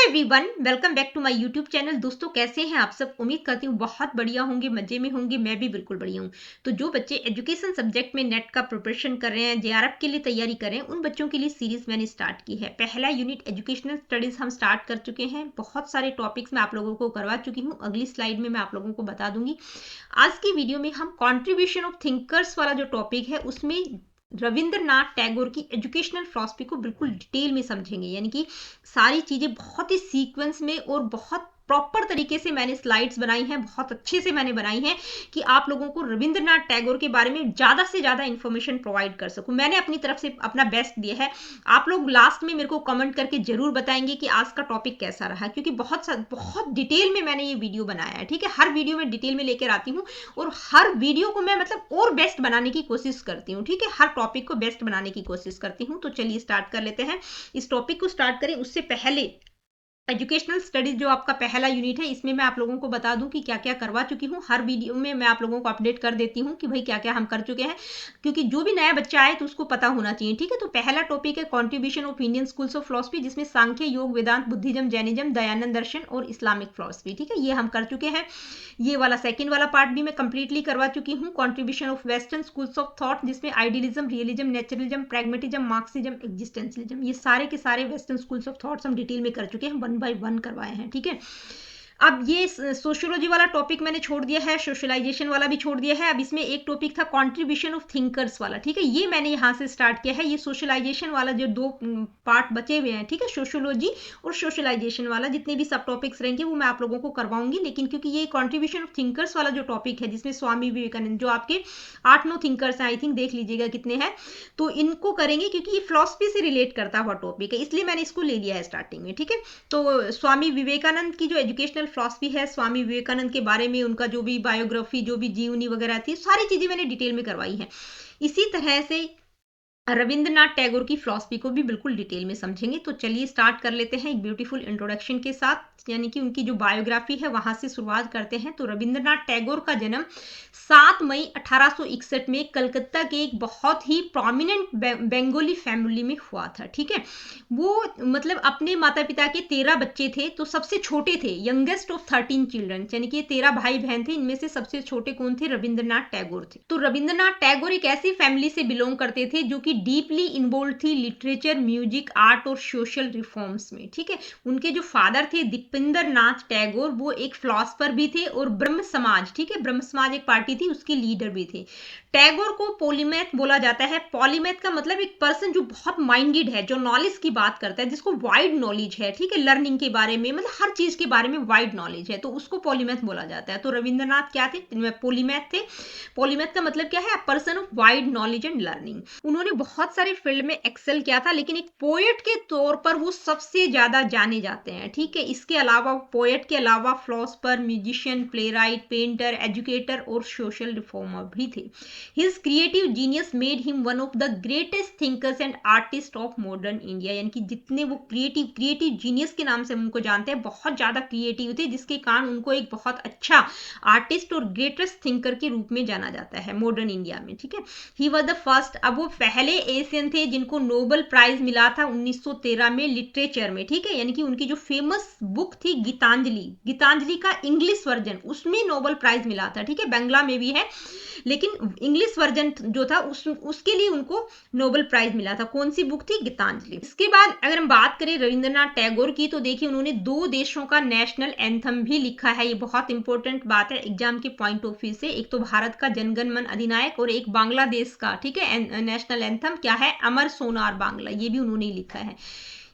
Everyone, welcome back to my YouTube channel. दोस्तों, कैसे हैं आप सब? उम्मीद करती हूँ बहुत बढ़िया होंगे, मजे में होंगे। मैं भी बिल्कुल बढ़िया हूँ। तो जो बच्चे एजुकेशन सब्जेक्ट में नेट का प्रिपरेशन कर रहे हैं, जेआरएफ के लिए तैयारी कर रहे हैं, उन बच्चों के लिए सीरीज मैंने स्टार्ट की है। पहला यूनिट एजुकेशनल स्टडीज हम स्टार्ट कर चुके हैं। बहुत सारे टॉपिक्स मैं आप लोगों को करवा चुकी हूँ। अगली स्लाइड में मैं आप लोगों को बता दूंगी। आज की वीडियो में हम कॉन्ट्रीब्यूशन ऑफ थिंकर्स वाला जो टॉपिक है उसमें रविंद्रनाथ टैगोर की एजुकेशनल फिलॉसफी को बिल्कुल डिटेल में समझेंगे। यानी कि सारी चीजें बहुत ही सीक्वेंस में और बहुत प्रॉपर तरीके से मैंने स्लाइड्स बनाई हैं, बहुत अच्छे से मैंने बनाई हैं कि आप लोगों को रविंद्रनाथ टैगोर के बारे में ज्यादा से ज्यादा इंफॉर्मेशन प्रोवाइड कर सकूं। मैंने अपनी तरफ से अपना बेस्ट दिया है। आप लोग लास्ट में मेरे को कमेंट करके जरूर बताएंगे कि आज का टॉपिक कैसा रहा, क्योंकि बहुत डिटेल में मैंने ये वीडियो बनाया है। ठीक है, हर वीडियो में डिटेल में लेकर आती हूँ और हर वीडियो को मैं और बेस्ट बनाने की कोशिश करती हूँ। ठीक है, हर टॉपिक को बेस्ट बनाने की कोशिश करती हूँ। तो चलिए स्टार्ट कर लेते हैं। इस टॉपिक को स्टार्ट करें उससे पहले एजुकेशनल स्टडीज जो आपका पहला यूनिट है, इसमें मैं आप लोगों को बता दूं कि क्या क्या करवा चुकी हूँ। हर वीडियो में मैं आप लोगों को अपडेट कर देती हूँ कि भाई क्या क्या हम कर चुके हैं, क्योंकि जो भी नया बच्चा आए तो उसको पता होना चाहिए। ठीक है, तो पहला टॉपिक है contribution of Indian schools of philosophy, जिसमें सांख्य, योग, वेदांत, बुद्धिज्म, जैनिज्म, दयानंद दर्शन और इस्लामिक फिलॉसफी। ठीक है, ये हम कर चुके हैं। ये वाला सेकंड वाला पार्ट भी मैं कंप्लीटली करवा चुकी हूँ। Contribution of western schools of thought, जिसमें idealism, realism, naturalism, pragmatism, Marxism, existentialism, ये सारे के सारे वेस्टर्न स्कूल्स ऑफ थॉट्स हम डिटेल में कर चुके हैं, 1 बाय 1 करवाए हैं। ठीक है, अब ये सोशियोलॉजी वाला टॉपिक मैंने छोड़ दिया है, सोशलाइजेशन वाला भी छोड़ दिया है। अब इसमें एक टॉपिक था कॉन्ट्रीब्यूशन ऑफ थिंकर्स वाला। ठीक है, ये मैंने यहाँ से स्टार्ट किया है। ये सोशलाइजेशन वाला जो दो पार्ट बचे हुए हैं, ठीक है, सोशियोलॉजी और सोशलाइजेशन वाला, जितने भी सब टॉपिक्स रहेंगे वो मैं आप लोगों को करवाऊंगी। लेकिन क्योंकि ये कॉन्ट्रीब्यूशन ऑफ थिंकर्स वाला जो टॉपिक है, जिसमें स्वामी विवेकानंद, जो आपके 8-9 थिंकर्स हैं, आई थिंक देख लीजिएगा कितने हैं, तो इनको करेंगे क्योंकि ये फिलॉसफी से रिलेट करता हुआ टॉपिक है, इसलिए मैंने इसको ले लिया है स्टार्टिंग में। ठीक है, तो स्वामी विवेकानंद की जो एजुकेशनल फिलॉसफी है, स्वामी विवेकानंद के बारे में उनका जो भी बायोग्राफी, जो भी जीवनी वगैरह थी, सारी चीजें मैंने डिटेल में करवाई है। इसी तरह से रविंद्रनाथ टैगोर की फिलॉसफी को भी बिल्कुल डिटेल में समझेंगे। तो चलिए स्टार्ट कर लेते हैं एक ब्यूटीफुल इंट्रोडक्शन के साथ, यानी कि उनकी जो बायोग्राफी है वहां से शुरुआत करते हैं। तो रविंद्रनाथ टैगोर का जन्म 7 मई 1861 में कलकत्ता के एक बहुत ही प्रोमिनेंट बंगाली फैमिली में हुआ था। ठीक है, वो मतलब अपने माता पिता के 13 बच्चे थे, तो सबसे छोटे थे, यंगेस्ट ऑफ 13 चिल्ड्रन, यानी कि 13 भाई बहन थे। इनमें से सबसे छोटे कौन थे? रविंद्रनाथ टैगोर थे। तो रविंद्रनाथ टैगोर एक ऐसी फैमिली से बिलोंग करते थे जो कि डीपली इन्वॉल्व थी लिटरेचर, म्यूजिक, आर्ट और सोशल रिफॉर्म्स में। ठीक है, उनके जो फादर थे दीपेंद्र नाथ टैगोर, वो एक फिलोसफर भी थे और ब्रह्म समाज, ठीक है, ब्रह्म समाज एक पार्टी थी, उसके लीडर भी थे। टैगोर को पॉलीमैथ बोला जाता है। पॉलीमैथ का मतलब एक पर्सन जो बहुत माइंडेड है, जो नॉलेज की बात करता है, जिसको वाइड नॉलेज है। ठीक है, लर्निंग के बारे में, मतलब हर चीज के बारे में वाइड नॉलेज है, तो उसको पॉलीमैथ बोला जाता है। तो रविंद्रनाथ क्या थे? पॉलीमैथ थे। पॉलीमैथ का मतलब क्या है? A person of wide knowledge and learning. उन्होंने बहुत सारे फील्ड में एक्सेल किया था, लेकिन एक पोएट के तौर पर वो सबसे ज्यादा जाने जाते हैं। ठीक है, इसके अलावा, पोएट के अलावा, philosopher, musician, playwright, painter, educator और सोशल रिफॉर्मर भी थे। His creative genius made him one of the greatest thinkers and artist of modern India. यानी कि जितने वो क्रिएटिव जीनियस के नाम से उनको जानते हैं, बहुत ज्यादा क्रिएटिव थे, जिसके कारण उनको एक बहुत अच्छा आर्टिस्ट और ग्रेटेस्ट थिंकर के रूप में जाना जाता है मॉडर्न इंडिया में। ठीक है, ही वॉज द फर्स्ट, अब वो पहले एशियन थे जिनको नोबेल प्राइज मिला था 1913 में लिटरेचर में। ठीक है, यानी कि उनकी जो फेमस बुक थी गीतांजलि, गीतांजलि का इंग्लिश वर्जन, उसमें नोबेल प्राइज मिला था। ठीक है, बंगला में भी है, लेकिन इंग्लिश वर्जन जो था उसके लिए उनको नोबेल प्राइज मिला था। कौन सी बुक थी? गीतांजलि। इसके बाद अगर हम बात करें रविंद्रनाथ टैगोर की, तो देखिए उन्होंने 2 देशों का नेशनल एंथम भी लिखा है। ये बहुत इंपॉर्टेंट बात है एग्जाम के पॉइंट ऑफ व्यू से। एक तो भारत का जनगण मन अधिनायक और एक बांग्लादेश का, ठीक है, नेशनल एंथम क्या है? अमर सोनार बांग्ला, ये भी उन्होंने लिखा है।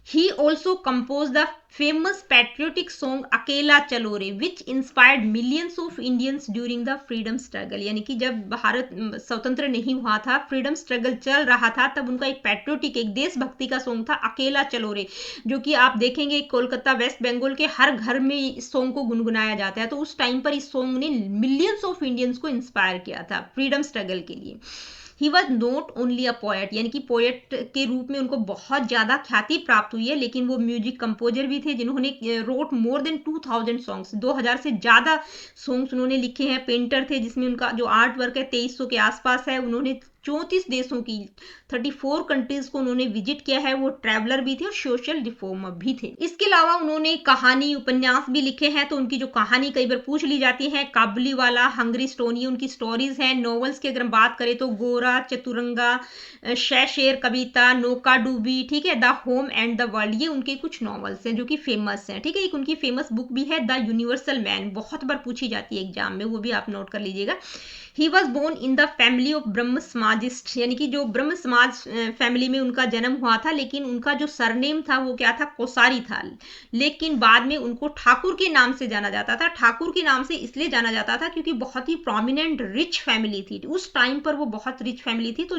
He also composed the famous patriotic song अकेला चलो रे, which inspired millions of Indians during the freedom struggle। यानी कि जब भारत स्वतंत्र नहीं हुआ था, फ्रीडम स्ट्रगल चल रहा था, तब उनका एक पैट्रियोटिक, एक देशभक्ति का सॉन्ग था अकेला चलो रे, जो कि आप देखेंगे कोलकाता, वेस्ट बंगाल के हर घर में इस सॉन्ग को गुनगुनाया जाता है। तो उस टाइम पर इस सॉन्ग ने मिलियंस ऑफ इंडियंस को इंस्पायर किया था फ्रीडम स्ट्रगल के लिए। He was not only a poet, यानी कि पोएट के रूप में उनको बहुत ज्यादा ख्याति प्राप्त हुई है, लेकिन वो म्यूजिक कंपोजर भी थे, जिन्होंने रोट मोर देन 2000 सॉन्ग्स, 2000 से ज्यादा सॉन्ग्स उन्होंने लिखे हैं। पेंटर थे, जिसमें उनका जो आर्ट वर्क है 2300 के आसपास है। उन्होंने 34 देशों की 34 कंट्रीज को उन्होंने विजिट किया है। वो ट्रैवलर भी थे और सोशल रिफॉर्मर भी थे। इसके अलावा उन्होंने कहानी उपन्यास भी लिखे हैं, तो उनकी जो कहानी कई बार पूछ ली जाती है, काबुलीवाला, हंगरी स्टोन, ये उनकी स्टोरीज हैं। नॉवेल्स की अगर हम बात करें तो गोरा, चतुरंगा, शेर कविता, नौका डूबी, ठीक है, the home and the world, ये उनके कुछ नॉवेल्स हैं जो कि फेमस हैं। ठीक है, एक उनकी फेमस बुक भी है द यूनिवर्सल मैन, बहुत बार पूछी जाती है एग्जाम में, वो भी आप नोट कर लीजिएगा। He was born in the family of Brahmo Samajist, यानी कि जो ब्रह्म समाज फैमिली में उनका जन्म हुआ था, लेकिन उनका जो सरनेम था वो क्या था, कोसारी था। लेकिन बाद में उनको ठाकुर के नाम से जाना जाता था। ठाकुर के नाम से इसलिए जाना जाता था क्योंकि बहुत ही प्रोमिनेंट रिच फैमिली थी उस टाइम पर, वो बहुत रिच फैमिली थी, तो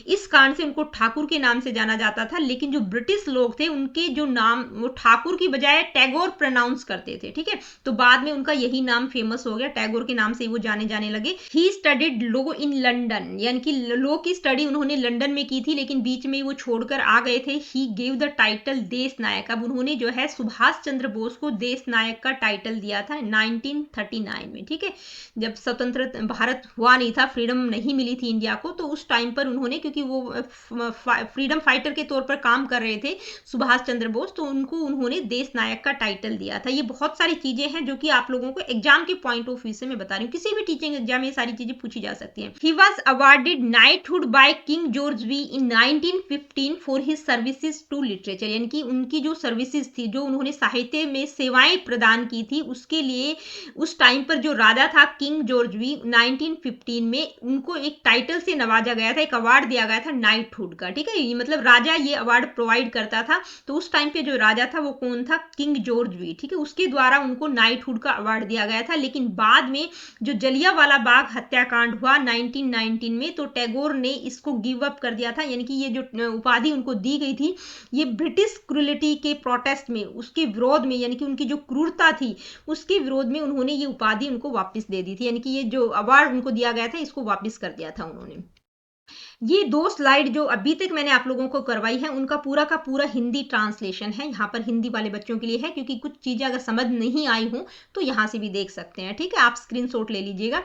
इस कारण से उनको ठाकुर के नाम से जाना जाता था। लेकिन जो ब्रिटिश लोग थे उनके जो नाम वो ठाकुर की बजाय टैगोर प्रोनाउंस करते थे। ठीक है, तो बाद में उनका यही नाम फेमस हो गया, टैगोर के नाम से वो जाने जाने लगे। He studied law in London, यानी कि लॉ की स्टडी उन्होंने लंदन में की थी, लेकिन बीच में वो छोड़कर आ गए थे। ही गेव द टाइटल देश नायक, अब उन्होंने जो है सुभाष चंद्र बोस को देश नायक का टाइटल दिया था 1939 में। ठीक है, जब स्वतंत्र भारत हुआ नहीं था, फ्रीडम नहीं मिली थी इंडिया को, तो उस टाइम पर उन्होंने, क्योंकि वो फ्रीडम फाइटर के तौर पर काम कर रहे थे सुभाष चंद्र बोस, तो उनको उन्होंने देश नायक का टाइटल दिया था। ये बहुत सारी चीजें हैं जो कि आप लोगों को एग्जाम के पॉइंट ऑफ व्यू से मैं बता रही हूँ, किसी भी टीचिंग एग्जाम में ये सारी चीजें पूछी जा सकती हैं। He was awarded knighthood by King George V in 1915 for his services to literature, यानी कि उनकी जो सर्विसेज थी, जो उन्होंने साहित्य में सेवाएं प्रदान की थी, उसके लिए उस टाइम पर जो राजा था किंग जॉर्ज वी 1915 में उनको एक टाइटल से नवाजा गया था, एक अवार्ड दिया गया था नाइटहुड का। ठीक है, मतलब राजा ये अवार्ड प्रोवाइड करता था, तो उस टाइम पे जो राजा था वो कौन था, किंग जॉर्ज वी। ठीक है, उसके द्वारा उनको नाइटहुड का अवार्ड दिया गया था। लेकिन बाद में जो जलियांवाला बाग हत्याकांड हुआ 1919 में, तो टैगोर ने इसको गिव अप कर दिया था, यानी कि ये जो उपाधि उनको दी गई थी, ये ब्रिटिश क्रूरलिटी के प्रोटेस्ट में, उसके विरोध में, यानी कि उनकी जो क्रूरता थी उसके विरोध में उन्होंने ये उपाधि उनको वापस दे दी थी, यानी कि ये जो अवार्ड उनको दिया गया था इसको वापस कर दिया था उन्होंने। ये 2 स्लाइड जो अभी तक मैंने आप लोगों को करवाई है उनका पूरा का पूरा हिंदी ट्रांसलेशन है, यहाँ पर हिंदी वाले बच्चों के लिए है, क्योंकि कुछ चीजें अगर समझ नहीं आई हो तो यहाँ से भी देख सकते हैं। ठीक है, आप स्क्रीनशॉट ले लीजिएगा।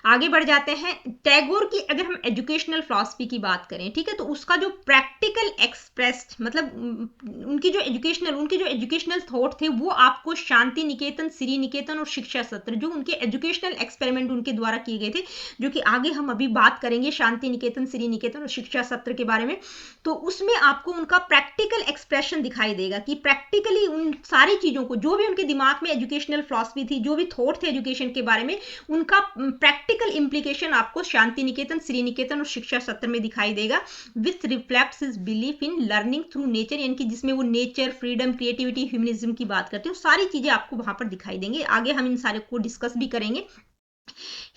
आगे बढ़ जाते हैं। टैगोर की अगर हम एजुकेशनल फिलॉसफी की बात करें, ठीक है, तो उसका जो प्रैक्टिकल एक्सप्रेस्ड, मतलब उनके जो एजुकेशनल थॉट थे वो आपको शांति निकेतन, श्री निकेतन और शिक्षा सत्र, जो उनके एजुकेशनल एक्सपेरिमेंट उनके द्वारा किए गए थे, जो कि आगे हम अभी बात करेंगे शांति निकेतन, श्री निकेतन और शिक्षा सत्र के बारे में, तो उसमें आपको उनका प्रैक्टिकल एक्सप्रेशन दिखाई देगा कि प्रैक्टिकली उन सारी चीजों को, जो भी उनके दिमाग में एजुकेशनल फिलॉसफी थी, जो भी थॉट थे एजुकेशन के बारे में, उनका प्रैक्टिकल इंप्लीकेशन आपको शांति निकेतन, श्री निकेतन और शिक्षा सत्र में दिखाई देगा। विच reflects his belief in learning through nature, यानी कि जिसमें वो नेचर, फ्रीडम, क्रिएटिविटी, ह्यूमनिज्म की बात करते हैं, सारी चीजें आपको वहां पर दिखाई देंगे। आगे हम इन सारे को डिस्कस भी करेंगे।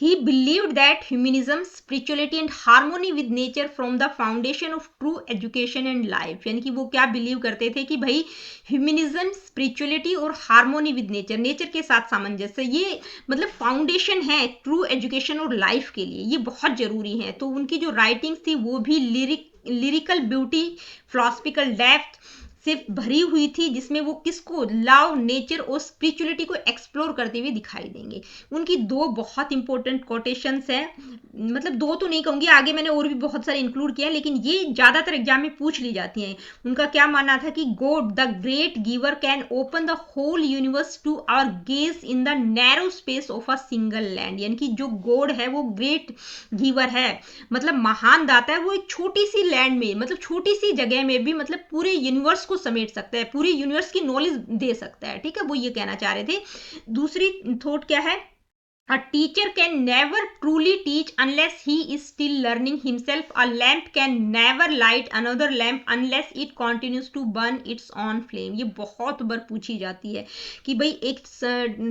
He believed that humanism, spirituality and harmony with nature form the foundation of true education and life, यानी कि वो क्या बिलीव करते थे कि भाई ह्यूमनिज्म, स्पिरिचुअलिटी और हार्मोनी विद नेचर, नेचर के साथ सामंजस्य, ये मतलब फाउंडेशन है ट्रू एजुकेशन और लाइफ के लिए, ये बहुत जरूरी है। तो उनकी जो राइटिंग्स थी वो भी लिरिकल ब्यूटी, फिलोसफिकल डेप्थ सिर्फ भरी हुई थी, जिसमें वो किसको, लव, नेचर और स्पिरिचुअलिटी को एक्सप्लोर करते हुए दिखाई देंगे। उनकी 2 बहुत इंपॉर्टेंट कोटेशंस हैं, मतलब 2 तो नहीं कहूंगी, आगे मैंने और भी बहुत सारे इंक्लूड किया, लेकिन ये ज्यादातर एग्जाम में पूछ ली जाती हैं। उनका क्या मानना था कि God the great giver can open the whole universe to our gaze in the narrow space of a single land, यानी कि जो गॉड है वो ग्रेट गिवर है, मतलब महान दाता है, वो एक छोटी सी लैंड में, मतलब छोटी सी जगह में भी मतलब पूरे यूनिवर्स को समेट सकता है, पूरी यूनिवर्स की नॉलेज दे सकता है। ठीक है, वो ये कहना चाह रहे थे। दूसरी थॉट क्या है, A teacher can never truly teach unless he is still learning himself. A lamp can never light another lamp unless it continues to burn its own flame. ये बहुत बार पूछी जाती है कि भाई एक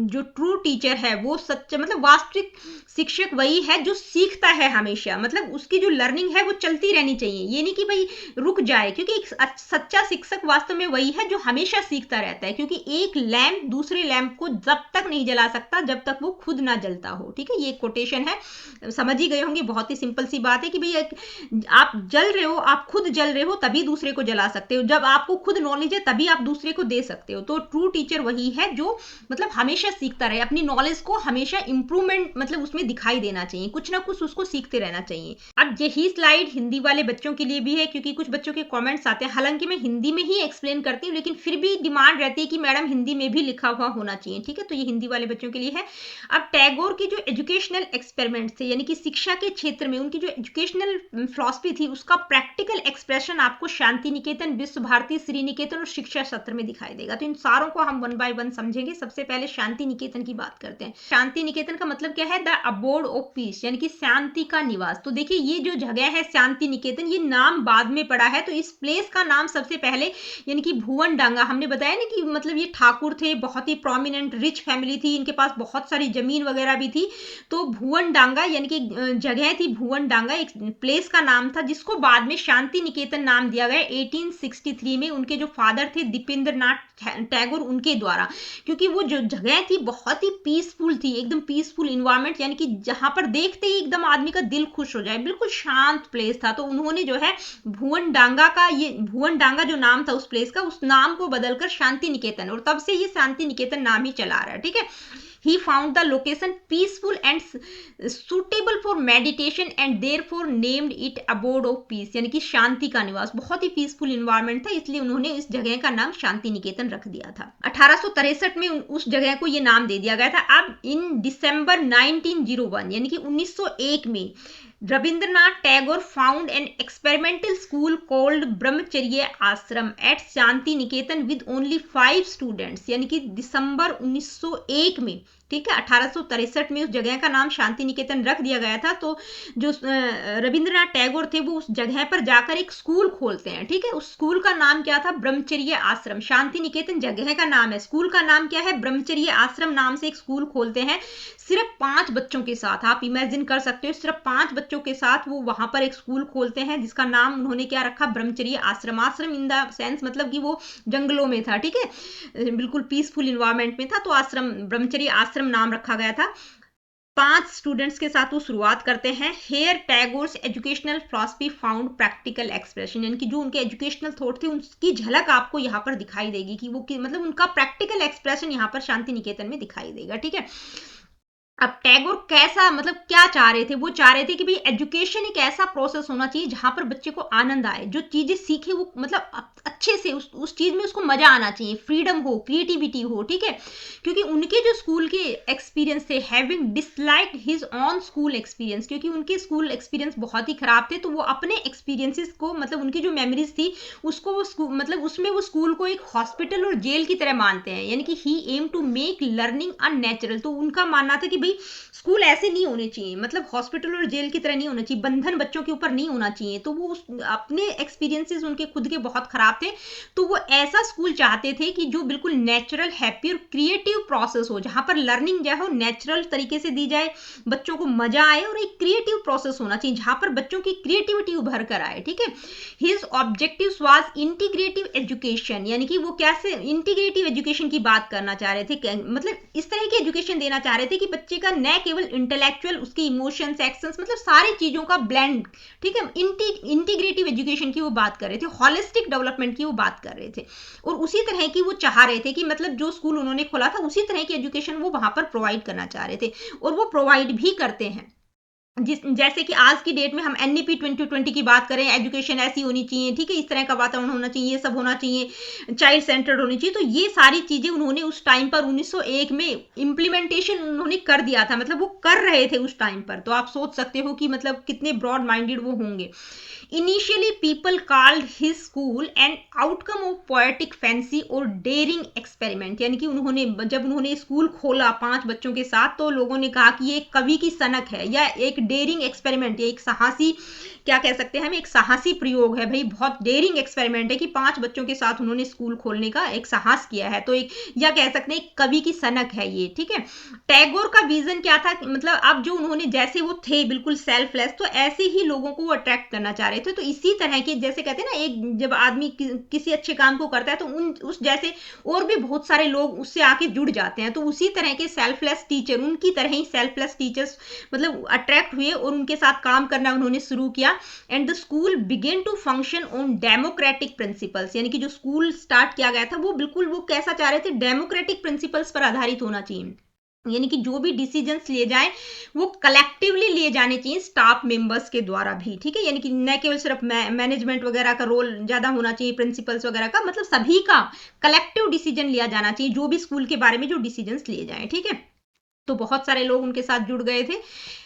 जो ट्रू टीचर है वो सच्चा, मतलब वास्तविक शिक्षक वही है जो सीखता है हमेशा, मतलब उसकी जो लर्निंग है वो चलती रहनी चाहिए, ये नहीं कि भाई रुक जाए, क्योंकि एक सच्चा शिक्षक वास्तव में वही है जो हमेशा सीखता रहता है, क्योंकि एक लैंप दूसरे लैंप को जब तक नहीं जला सकता जब तक वो खुद ना जल जलता हो। ठीक है, ये कोटेशन है, समझ ही गए होंगे, बहुत ही सिंपल सी बात है कि भाई आप जल रहे हो, आप खुद जल रहे हो तभी दूसरे को जला सकते हो, जब आपको खुद नॉलेज है तभी आप दूसरे को दे सकते हो। तो ट्रू टीचर वही है जो मतलब हमेशा सीखता रहे, अपनी नॉलेज को हमेशा इंप्रूवमेंट मतलब उसमें दिखाई देना चाहिए, कुछ ना कुछ उसको सीखते रहना चाहिए। अब यही स्लाइड हिंदी वाले बच्चों के लिए भी है, क्योंकि कुछ बच्चों के कमेंट्स आते हैं, हालांकि मैं हिंदी में ही एक्सप्लेन करती हूँ लेकिन फिर भी डिमांड रहती है कि मैडम हिंदी में भी लिखा हुआ होना चाहिए। ठीक है, तो ये हिंदी वाले बच्चों के लिए है। अब टैगोर की जो एजुकेशनल एक्सपेरिमेंट थे, यानी कि शिक्षा के क्षेत्र में उनकी जो एजुकेशनल फिलॉसफी थी, उसका प्रैक्टिकल एक्सप्रेशन आपको शांति निकेतन, विश्व भारती, श्री निकेतन और शिक्षा सत्र में दिखाई देगा। तो इन सारों को हम वन बाय वन समझेंगे। सबसे पहले शांति निकेतन की बात करते हैं। शांति निकेतन का मतलब क्या है? द अबोर्ड ऑफ पीस, यानी कि शांति का निवास। तो देखिए ये जो जगह है शांति निकेतन, ये नाम बाद में पड़ा है। तो इस प्लेस का नाम सबसे पहले यानी कि भुवन डांगा, हमने बताया ना कि मतलब ये ठाकुर थे, बहुत ही प्रोमिनेंट रिच फैमिली थी, इनके पास बहुत सारी जमीन वगैरह भी थी। तो भुवन डांगा यानी कि जगह थी भुवन डांगा, एक प्लेस का नाम था जिसको बाद में शांति निकेतन नाम दिया गया 1863 में। उनके जो फादर थे दीपेंद्र नाथ टैगोर, उनके द्वारा, क्योंकि वो जो जगह थी बहुत ही पीसफुल थी, एकदम पीसफुल इन्वायरमेंट, यानी कि जहां पर देखते ही एकदम आदमी का दिल खुश हो जाए, बिल्कुल शांत प्लेस था। तो उन्होंने जो है भुवन डांगा का, ये भुवन डांगा जो नाम था उस प्लेस का, उस नाम को बदलकर शांति निकेतन, और तब से ये शांति निकेतन नाम ही चला रहा है। ठीक है, he found the location peaceful and suitable for meditation and therefore named it abode of peace, यानी कि शांति का निवास। बहुत ही पीसफुल इन्वायरमेंट था, इसलिए उन्होंने इस जगह का नाम शांति निकेतन रख दिया था। 1863 में उस जगह को ये नाम दे दिया गया था। अब इन दिसंबर 1901 यानी कि 1901 में Rabindranath Tagore found an experimental school called Brahmacharya Ashram at Santiniketan with only 5 students, यानी कि दिसंबर 1901 में। ठीक है, 1863 में उस जगह का नाम शांति निकेतन रख दिया गया था। तो जो रविंद्रनाथ टैगोर थे वो उस जगह पर जाकर एक स्कूल खोलते हैं। ठीक है, उस स्कूल का नाम क्या था? ब्रह्मचर्य आश्रम। शांति निकेतन जगह का नाम है, स्कूल का नाम क्या है? ब्रह्मचर्य आश्रम नाम से एक स्कूल खोलते हैं, सिर्फ 5 बच्चों के साथ। आप इमेजिन कर सकते हो, सिर्फ 5 बच्चों के साथ वो वहां पर एक स्कूल खोलते हैं जिसका नाम उन्होंने क्या रखा? ब्रह्मचर्य आश्रम। आश्रम इन द सेंस मतलब कि वो जंगलों में था। ठीक है, बिल्कुल पीसफुल इन्वायरमेंट में था, तो आश्रम, ब्रह्मचर्य आश्रम नाम रखा गया था। 5 स्टूडेंट्स के साथ वो शुरुआत करते हैं। Here Tagore's educational philosophy found practical expression, यानी कि जो उनके एजुकेशनल थॉट थे उसकी झलक आपको यहाँ पर दिखाई देगी कि वो मतलब उनका प्रैक्टिकल एक्सप्रेशन यहाँ पर शांति निकेतन में दिखाई देगा। ठीक है, अब टैगोर कैसा मतलब क्या चाह रहे थे? वो चाह रहे थे कि भाई एजुकेशन एक ऐसा प्रोसेस होना चाहिए जहां पर बच्चे को आनंद आए, जो चीजें सीखे वो मतलब अच्छे से उस चीज में उसको मजा आना चाहिए, फ्रीडम हो, क्रिएटिविटी हो। ठीक है, क्योंकि उनके जो स्कूल के एक्सपीरियंस थे, having disliked his on school experience, क्योंकि उनके स्कूल एक्सपीरियंस बहुत ही खराब थे, तो वो अपने एक्सपीरियंसेस को मतलब उनकी जो मेमोरीज थी उसको वो मतलब उसमें वो स्कूल को एक हॉस्पिटल और जेल की तरह मानते हैं, यानी कि he aim to make learning unnatural. तो उनका मानना था कि भाई स्कूल ऐसे नहीं होने चाहिए, मतलब हॉस्पिटल और जेल की तरह नहीं होना चाहिए, बंधन बच्चों के ऊपर नहीं होना चाहिए। तो वो अपने एक्सपीरियंसेस उनके खुद के बहुत खराब थे, तो वो ऐसा स्कूल चाहते थे कि जो बिल्कुल नेचुरल, हैप्पी और क्रिएटिव प्रोसेस हो, जहां पर लर्निंग जो है नेचुरल तरीके से दी जाए, बच्चों को मजा आए, और एक क्रिएटिव प्रोसेस होना चाहिए जहां पर बच्चों की क्रिएटिविटी उभर कर आए। ठीक है, his objective was integrative education, यानी कि वो कैसे इंटीग्रेटिव एजुकेशन की बात करना चाह रहे थे, मतलब इस तरह की एजुकेशन देना चाह रहे थे कि बच्चे का न केवल इंटेलेक्चुअल, उसके इमोशंस, एक्शंस, मतलब सारी चीजों का ब्लेंड। ठीक है, इंटीग्रेटिव एजुकेशन की वो बात कर रहे थे, होलिस्टिक डेवलपमेंट की वो बात कर रहे थे, और उसी तरह की वो चाह रहे थे कि मतलब जो स्कूल उन्होंने खोला था उसी तरह की एजुकेशन वो वहां पर प्रोवाइड करना चाह रहे थे, और वो प्रोवाइड भी करते हैं। जैसे कि आज की डेट में हम NEP 2020 की बात करें, एजुकेशन ऐसी होनी चाहिए, ठीक है, इस तरह का वातावरण होना चाहिए, ये सब होना चाहिए, चाइल्ड सेंटर्ड होनी चाहिए। तो ये सारी चीजें उन्होंने उस टाइम पर 1901 में इम्प्लीमेंटेशन उन्होंने कर दिया था, मतलब वो कर रहे थे उस टाइम पर। तो आप सोच सकते हो कि मतलब कितने ब्रॉड माइंडेड वो होंगे। Initially, people called his school an outcome of poetic fancy और daring experiment, यानी कि जब उन्होंने स्कूल खोला 5 बच्चों के साथ, तो लोगों ने कहा कि ये कवि की सनक है या एक डेयरिंग एक्सपेरिमेंट, ये एक साहसी, क्या कह सकते हैं हम, एक साहसी प्रयोग है भाई, बहुत डेयरिंग एक्सपेरिमेंट है कि 5 बच्चों के साथ उन्होंने स्कूल खोलने का एक साहस किया है। तो एक, या कह सकते हैं कवि की सनक है ये, ठीक है। टैगोर का विजन क्या था, मतलब अब जो उन्होंने, जैसे वो थे बिल्कुल सेल्फलेस, तो ऐसे ही लोगों को वो अट्रैक्ट करना चाह रहे थे। तो इसी तरह के, जैसे कहते हैं ना, एक जब आदमी किसी अच्छे काम को करता है तो उस जैसे और भी बहुत सारे लोग उससे आके जुड़ जाते हैं। तो उसी तरह के सेल्फलेस टीचर, उनकी तरह ही सेल्फलेस टीचर्स मतलब अट्रैक्ट हुए और उनके साथ काम करना उन्होंने शुरू किया। And the school began to function on democratic principles, यानी कि जो स्कूल स्टार्ट किया गया था वो बिल्कुल वो कैसा चाह रहे थे, डेमोक्रेटिक प्रिंसिपल्स पर आधारित होना चाहिए, यानी कि जो भी डिसीजंस लिए जाए वो कलेक्टिवली लिए जाने चाहिए स्टाफ मेंबर्स के द्वारा भी, ठीक है। यानी कि न केवल सिर्फ मैनेजमेंट वगैरह का रोल ज्यादा होना चाहिए, प्रिंसिपल्स वगैरह का, मतलब सभी का कलेक्टिव डिसीजन लिया जाना चाहिए, जो भी स्कूल के बारे में जो डिसीजंस लिए जाए, ठीक है। तो बहुत सारे लोग उनके साथ जुड़ गए थे।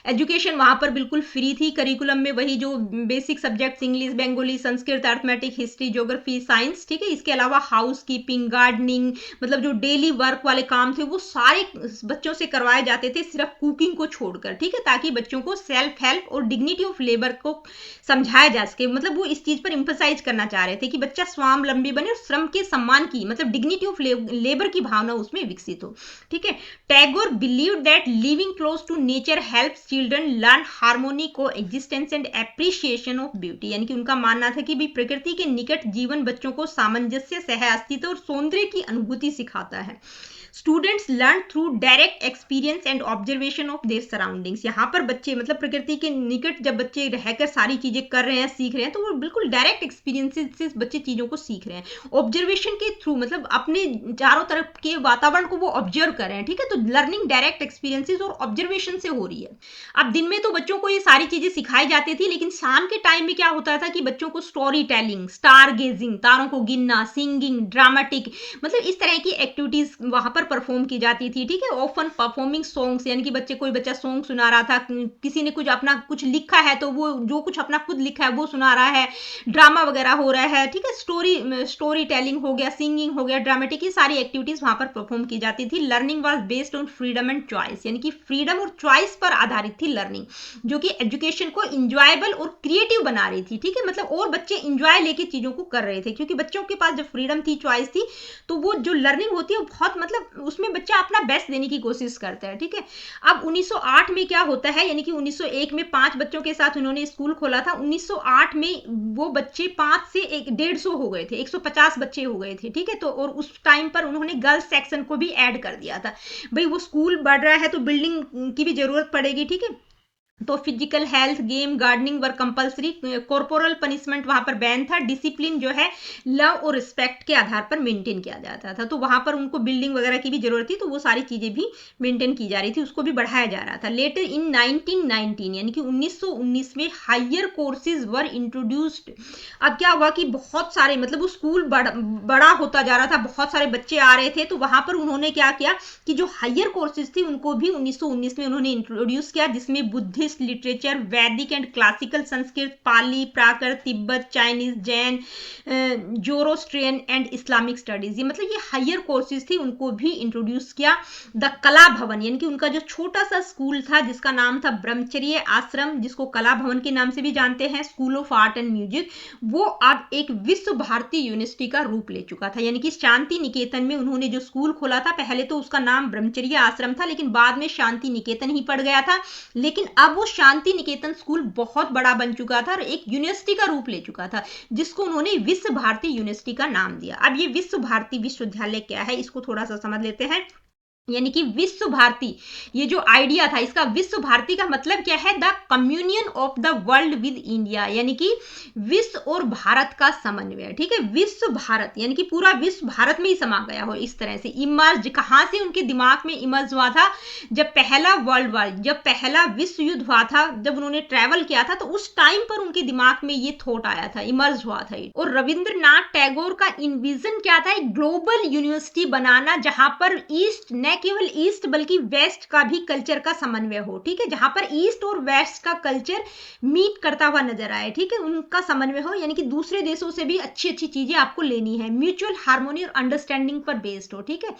एजुकेशन वहां पर बिल्कुल फ्री थी। करिकुलम में वही जो basic subjects, English, Bengali, Sanskrit, arithmetic, history, geography, science, ठीक है। इसके अलावा हाउस कीपिंग, गार्डनिंग, मतलब जो डेली वर्क वाले काम थे वो सारे बच्चों से करवाए जाते थे, सिर्फ कुकिंग को छोड़कर, ठीक है, ताकि बच्चों को सेल्फ हेल्प और डिग्निटी ऑफ लेबर को समझाया जा सके। मतलब वो इस चीज पर इंफोसाइज करना चाह रहे थे कि बच्चा स्वावलंबी बने और श्रम के सम्मान की, मतलब डिग्निटी ऑफ लेबर की भावना उसमें विकसित हो, ठीक है। Tagore believe that living close to nature helps children learn harmony, coexistence and appreciation of beauty, यानी कि उनका मानना था कि भी प्रकृति के निकट जीवन बच्चों को सामंजस्य, सह अस्तित्व और सौंदर्य की अनुभूति सिखाता है। Students learn through direct experience and observation of their surroundings, यहाँ पर बच्चे मतलब प्रकृति के निकट जब बच्चे रहकर सारी चीजें कर रहे हैं, सीख रहे हैं, तो वो बिल्कुल डायरेक्ट एक्सपीरियंसेस से बच्चे चीजों को सीख रहे हैं। ऑब्जर्वेशन के थ्रू, मतलब अपने चारों तरफ के वातावरण को वो ऑब्जर्व कर रहे हैं, ठीक है। तो लर्निंग डायरेक्ट एक्सपीरियंसेस और ऑब्जर्वेशन से हो रही है। अब दिन में तो बच्चों को ये सारी चीजें सिखाई जाती थी, लेकिन शाम के टाइम में क्या होता था कि बच्चों को स्टोरी टेलिंग, स्टार गेजिंग, तारों को गिनना, सिंगिंग, ड्रामेटिक, मतलब इस तरह की एक्टिविटीज वहां पर परफॉर्म की जाती थी, ठीक है। ऑफन परफॉर्मिंग सॉन्ग्स, यानी कि बच्चे, कोई बच्चा सॉन्ग सुना रहा था, किसी ने कुछ अपना कुछ लिखा है तो वो जो कुछ अपना खुद लिखा है वो सुना रहा है, ड्रामा वगैरह हो रहा है, ठीक है। स्टोरी टेलिंग हो गया, सिंगिंग हो गया, ड्रामेटिक, ये सारी एक्टिविटीज वहां पर परफॉर्म की जाती थी। Learning was based on freedom and choice, यानी कि फ्रीडम और चॉइस पर आधारित थी लर्निंग, जो कि एजुकेशन को इंजॉयबल और क्रिएटिव बना रही थी, ठीक है। मतलब और बच्चे इंजॉय लेके चीजों को कर रहे थे, क्योंकि बच्चों के पास जब फ्रीडम थी, चॉइस थी, तो वो जो लर्निंग होती है वो बहुत, मतलब उसमें बच्चा अपना बेस्ट देने की कोशिश करता है, ठीक है। अब 1908 में क्या होता है, यानी कि 1901 में 5 बच्चों के साथ उन्होंने स्कूल खोला था। 1908 में वो बच्चे 5 से 150 हो गए थे, 150 बच्चे हो गए थे, ठीक है। तो और उस टाइम पर उन्होंने गर्ल्स सेक्शन को भी ऐड कर दिया था। भाई वो स्कूल बढ़ रहा है तो बिल्डिंग की भी जरूरत पड़ेगी, ठीक है। तो फिजिकल हेल्थ, गेम, गार्डनिंग वर कंपलसरी, कॉर्पोरल पनिशमेंट वहां पर बैन था, डिसिप्लिन जो है लव और रिस्पेक्ट के आधार पर मेंटेन किया जाता था। तो वहां पर उनको बिल्डिंग वगैरह की भी जरूरत थी, तो वो सारी चीजें भी मेंटेन की जा रही थी, उसको भी बढ़ाया जा रहा था। लेटर इन 1919, यानी कि 1919 में हायर कोर्सेज वर इंट्रोड्यूस्ड। अब क्या हुआ कि बहुत सारे, मतलब वो स्कूल बड़ा होता जा रहा था, बहुत सारे बच्चे आ रहे थे, तो वहां पर उन्होंने क्या किया कि जो हायर कोर्सेज थी उनको भी 1919 में उन्होंने इंट्रोड्यूस किया, जिसमें बुद्धिस्ट लिटरेचर, वैदिक and classical Sanskrit, Pali, Prakrit, Tibet, Chinese, Jain, Zoroastrian and Islamic studies, ये मतलब ये हायर कोर्सेज थी, उनको भी इंट्रोड्यूस किया। द कला भवन, यानी कि उनका जो छोटा सा स्कूल था जिसका नाम था ब्रह्मचर्य आश्रम, जिसको कला भवन के नाम से भी जानते हैं, school of art and music, वो अब एक विश्व भारती यूनिवर्सिटी का रूप ले चुका था। यानी कि शांति निकेतन में उन्होंने जो स्कूल खोला था, पहले तो उसका नाम ब्रह्मचर्य आश्रम था, लेकिन बाद में शांति निकेतन ही पड़ गया था। लेकिन अब वो शांति निकेतन स्कूल बहुत बड़ा बन चुका था और एक यूनिवर्सिटी का रूप ले चुका था, जिसको उन्होंने विश्व भारती यूनिवर्सिटी का नाम दिया। अब ये विश्व भारती विश्वविद्यालय क्या है, इसको थोड़ा सा समझ लेते हैं। यानी कि विश्व भारती, ये जो आइडिया था इसका, विश्व भारती का मतलब क्या है, the communion of the world with India, यानी कि विश्व और भारत का समन्वय, ठीक है। विश्व भारत यानी कि पूरा विश्व भारत में ही समा गया हो, इस तरह से इमर्ज। कहां से उनके दिमाग में इमर्ज हुआ था, जब पहला वर्ल्ड वॉर, जब पहला विश्व युद्ध हुआ था, जब उन्होंने ट्रेवल किया था, तो उस टाइम पर उनके दिमाग में ये थॉट आया था, इमर्ज हुआ था। और रविंद्रनाथ टैगोर का इन्विजन क्या था, एक ग्लोबल यूनिवर्सिटी बनाना, जहां पर ईस्ट, न केवल ईस्ट बल्कि वेस्ट का भी कल्चर का समन्वय हो, ठीक है। जहां पर ईस्ट और वेस्ट का कल्चर मीट करता हुआ नजर आए, ठीक है, उनका समन्वय हो, यानी कि दूसरे देशों से भी अच्छी अच्छी चीजें आपको लेनी है, म्यूचुअल हार्मोनी और अंडरस्टैंडिंग पर बेस्ड हो, ठीक है।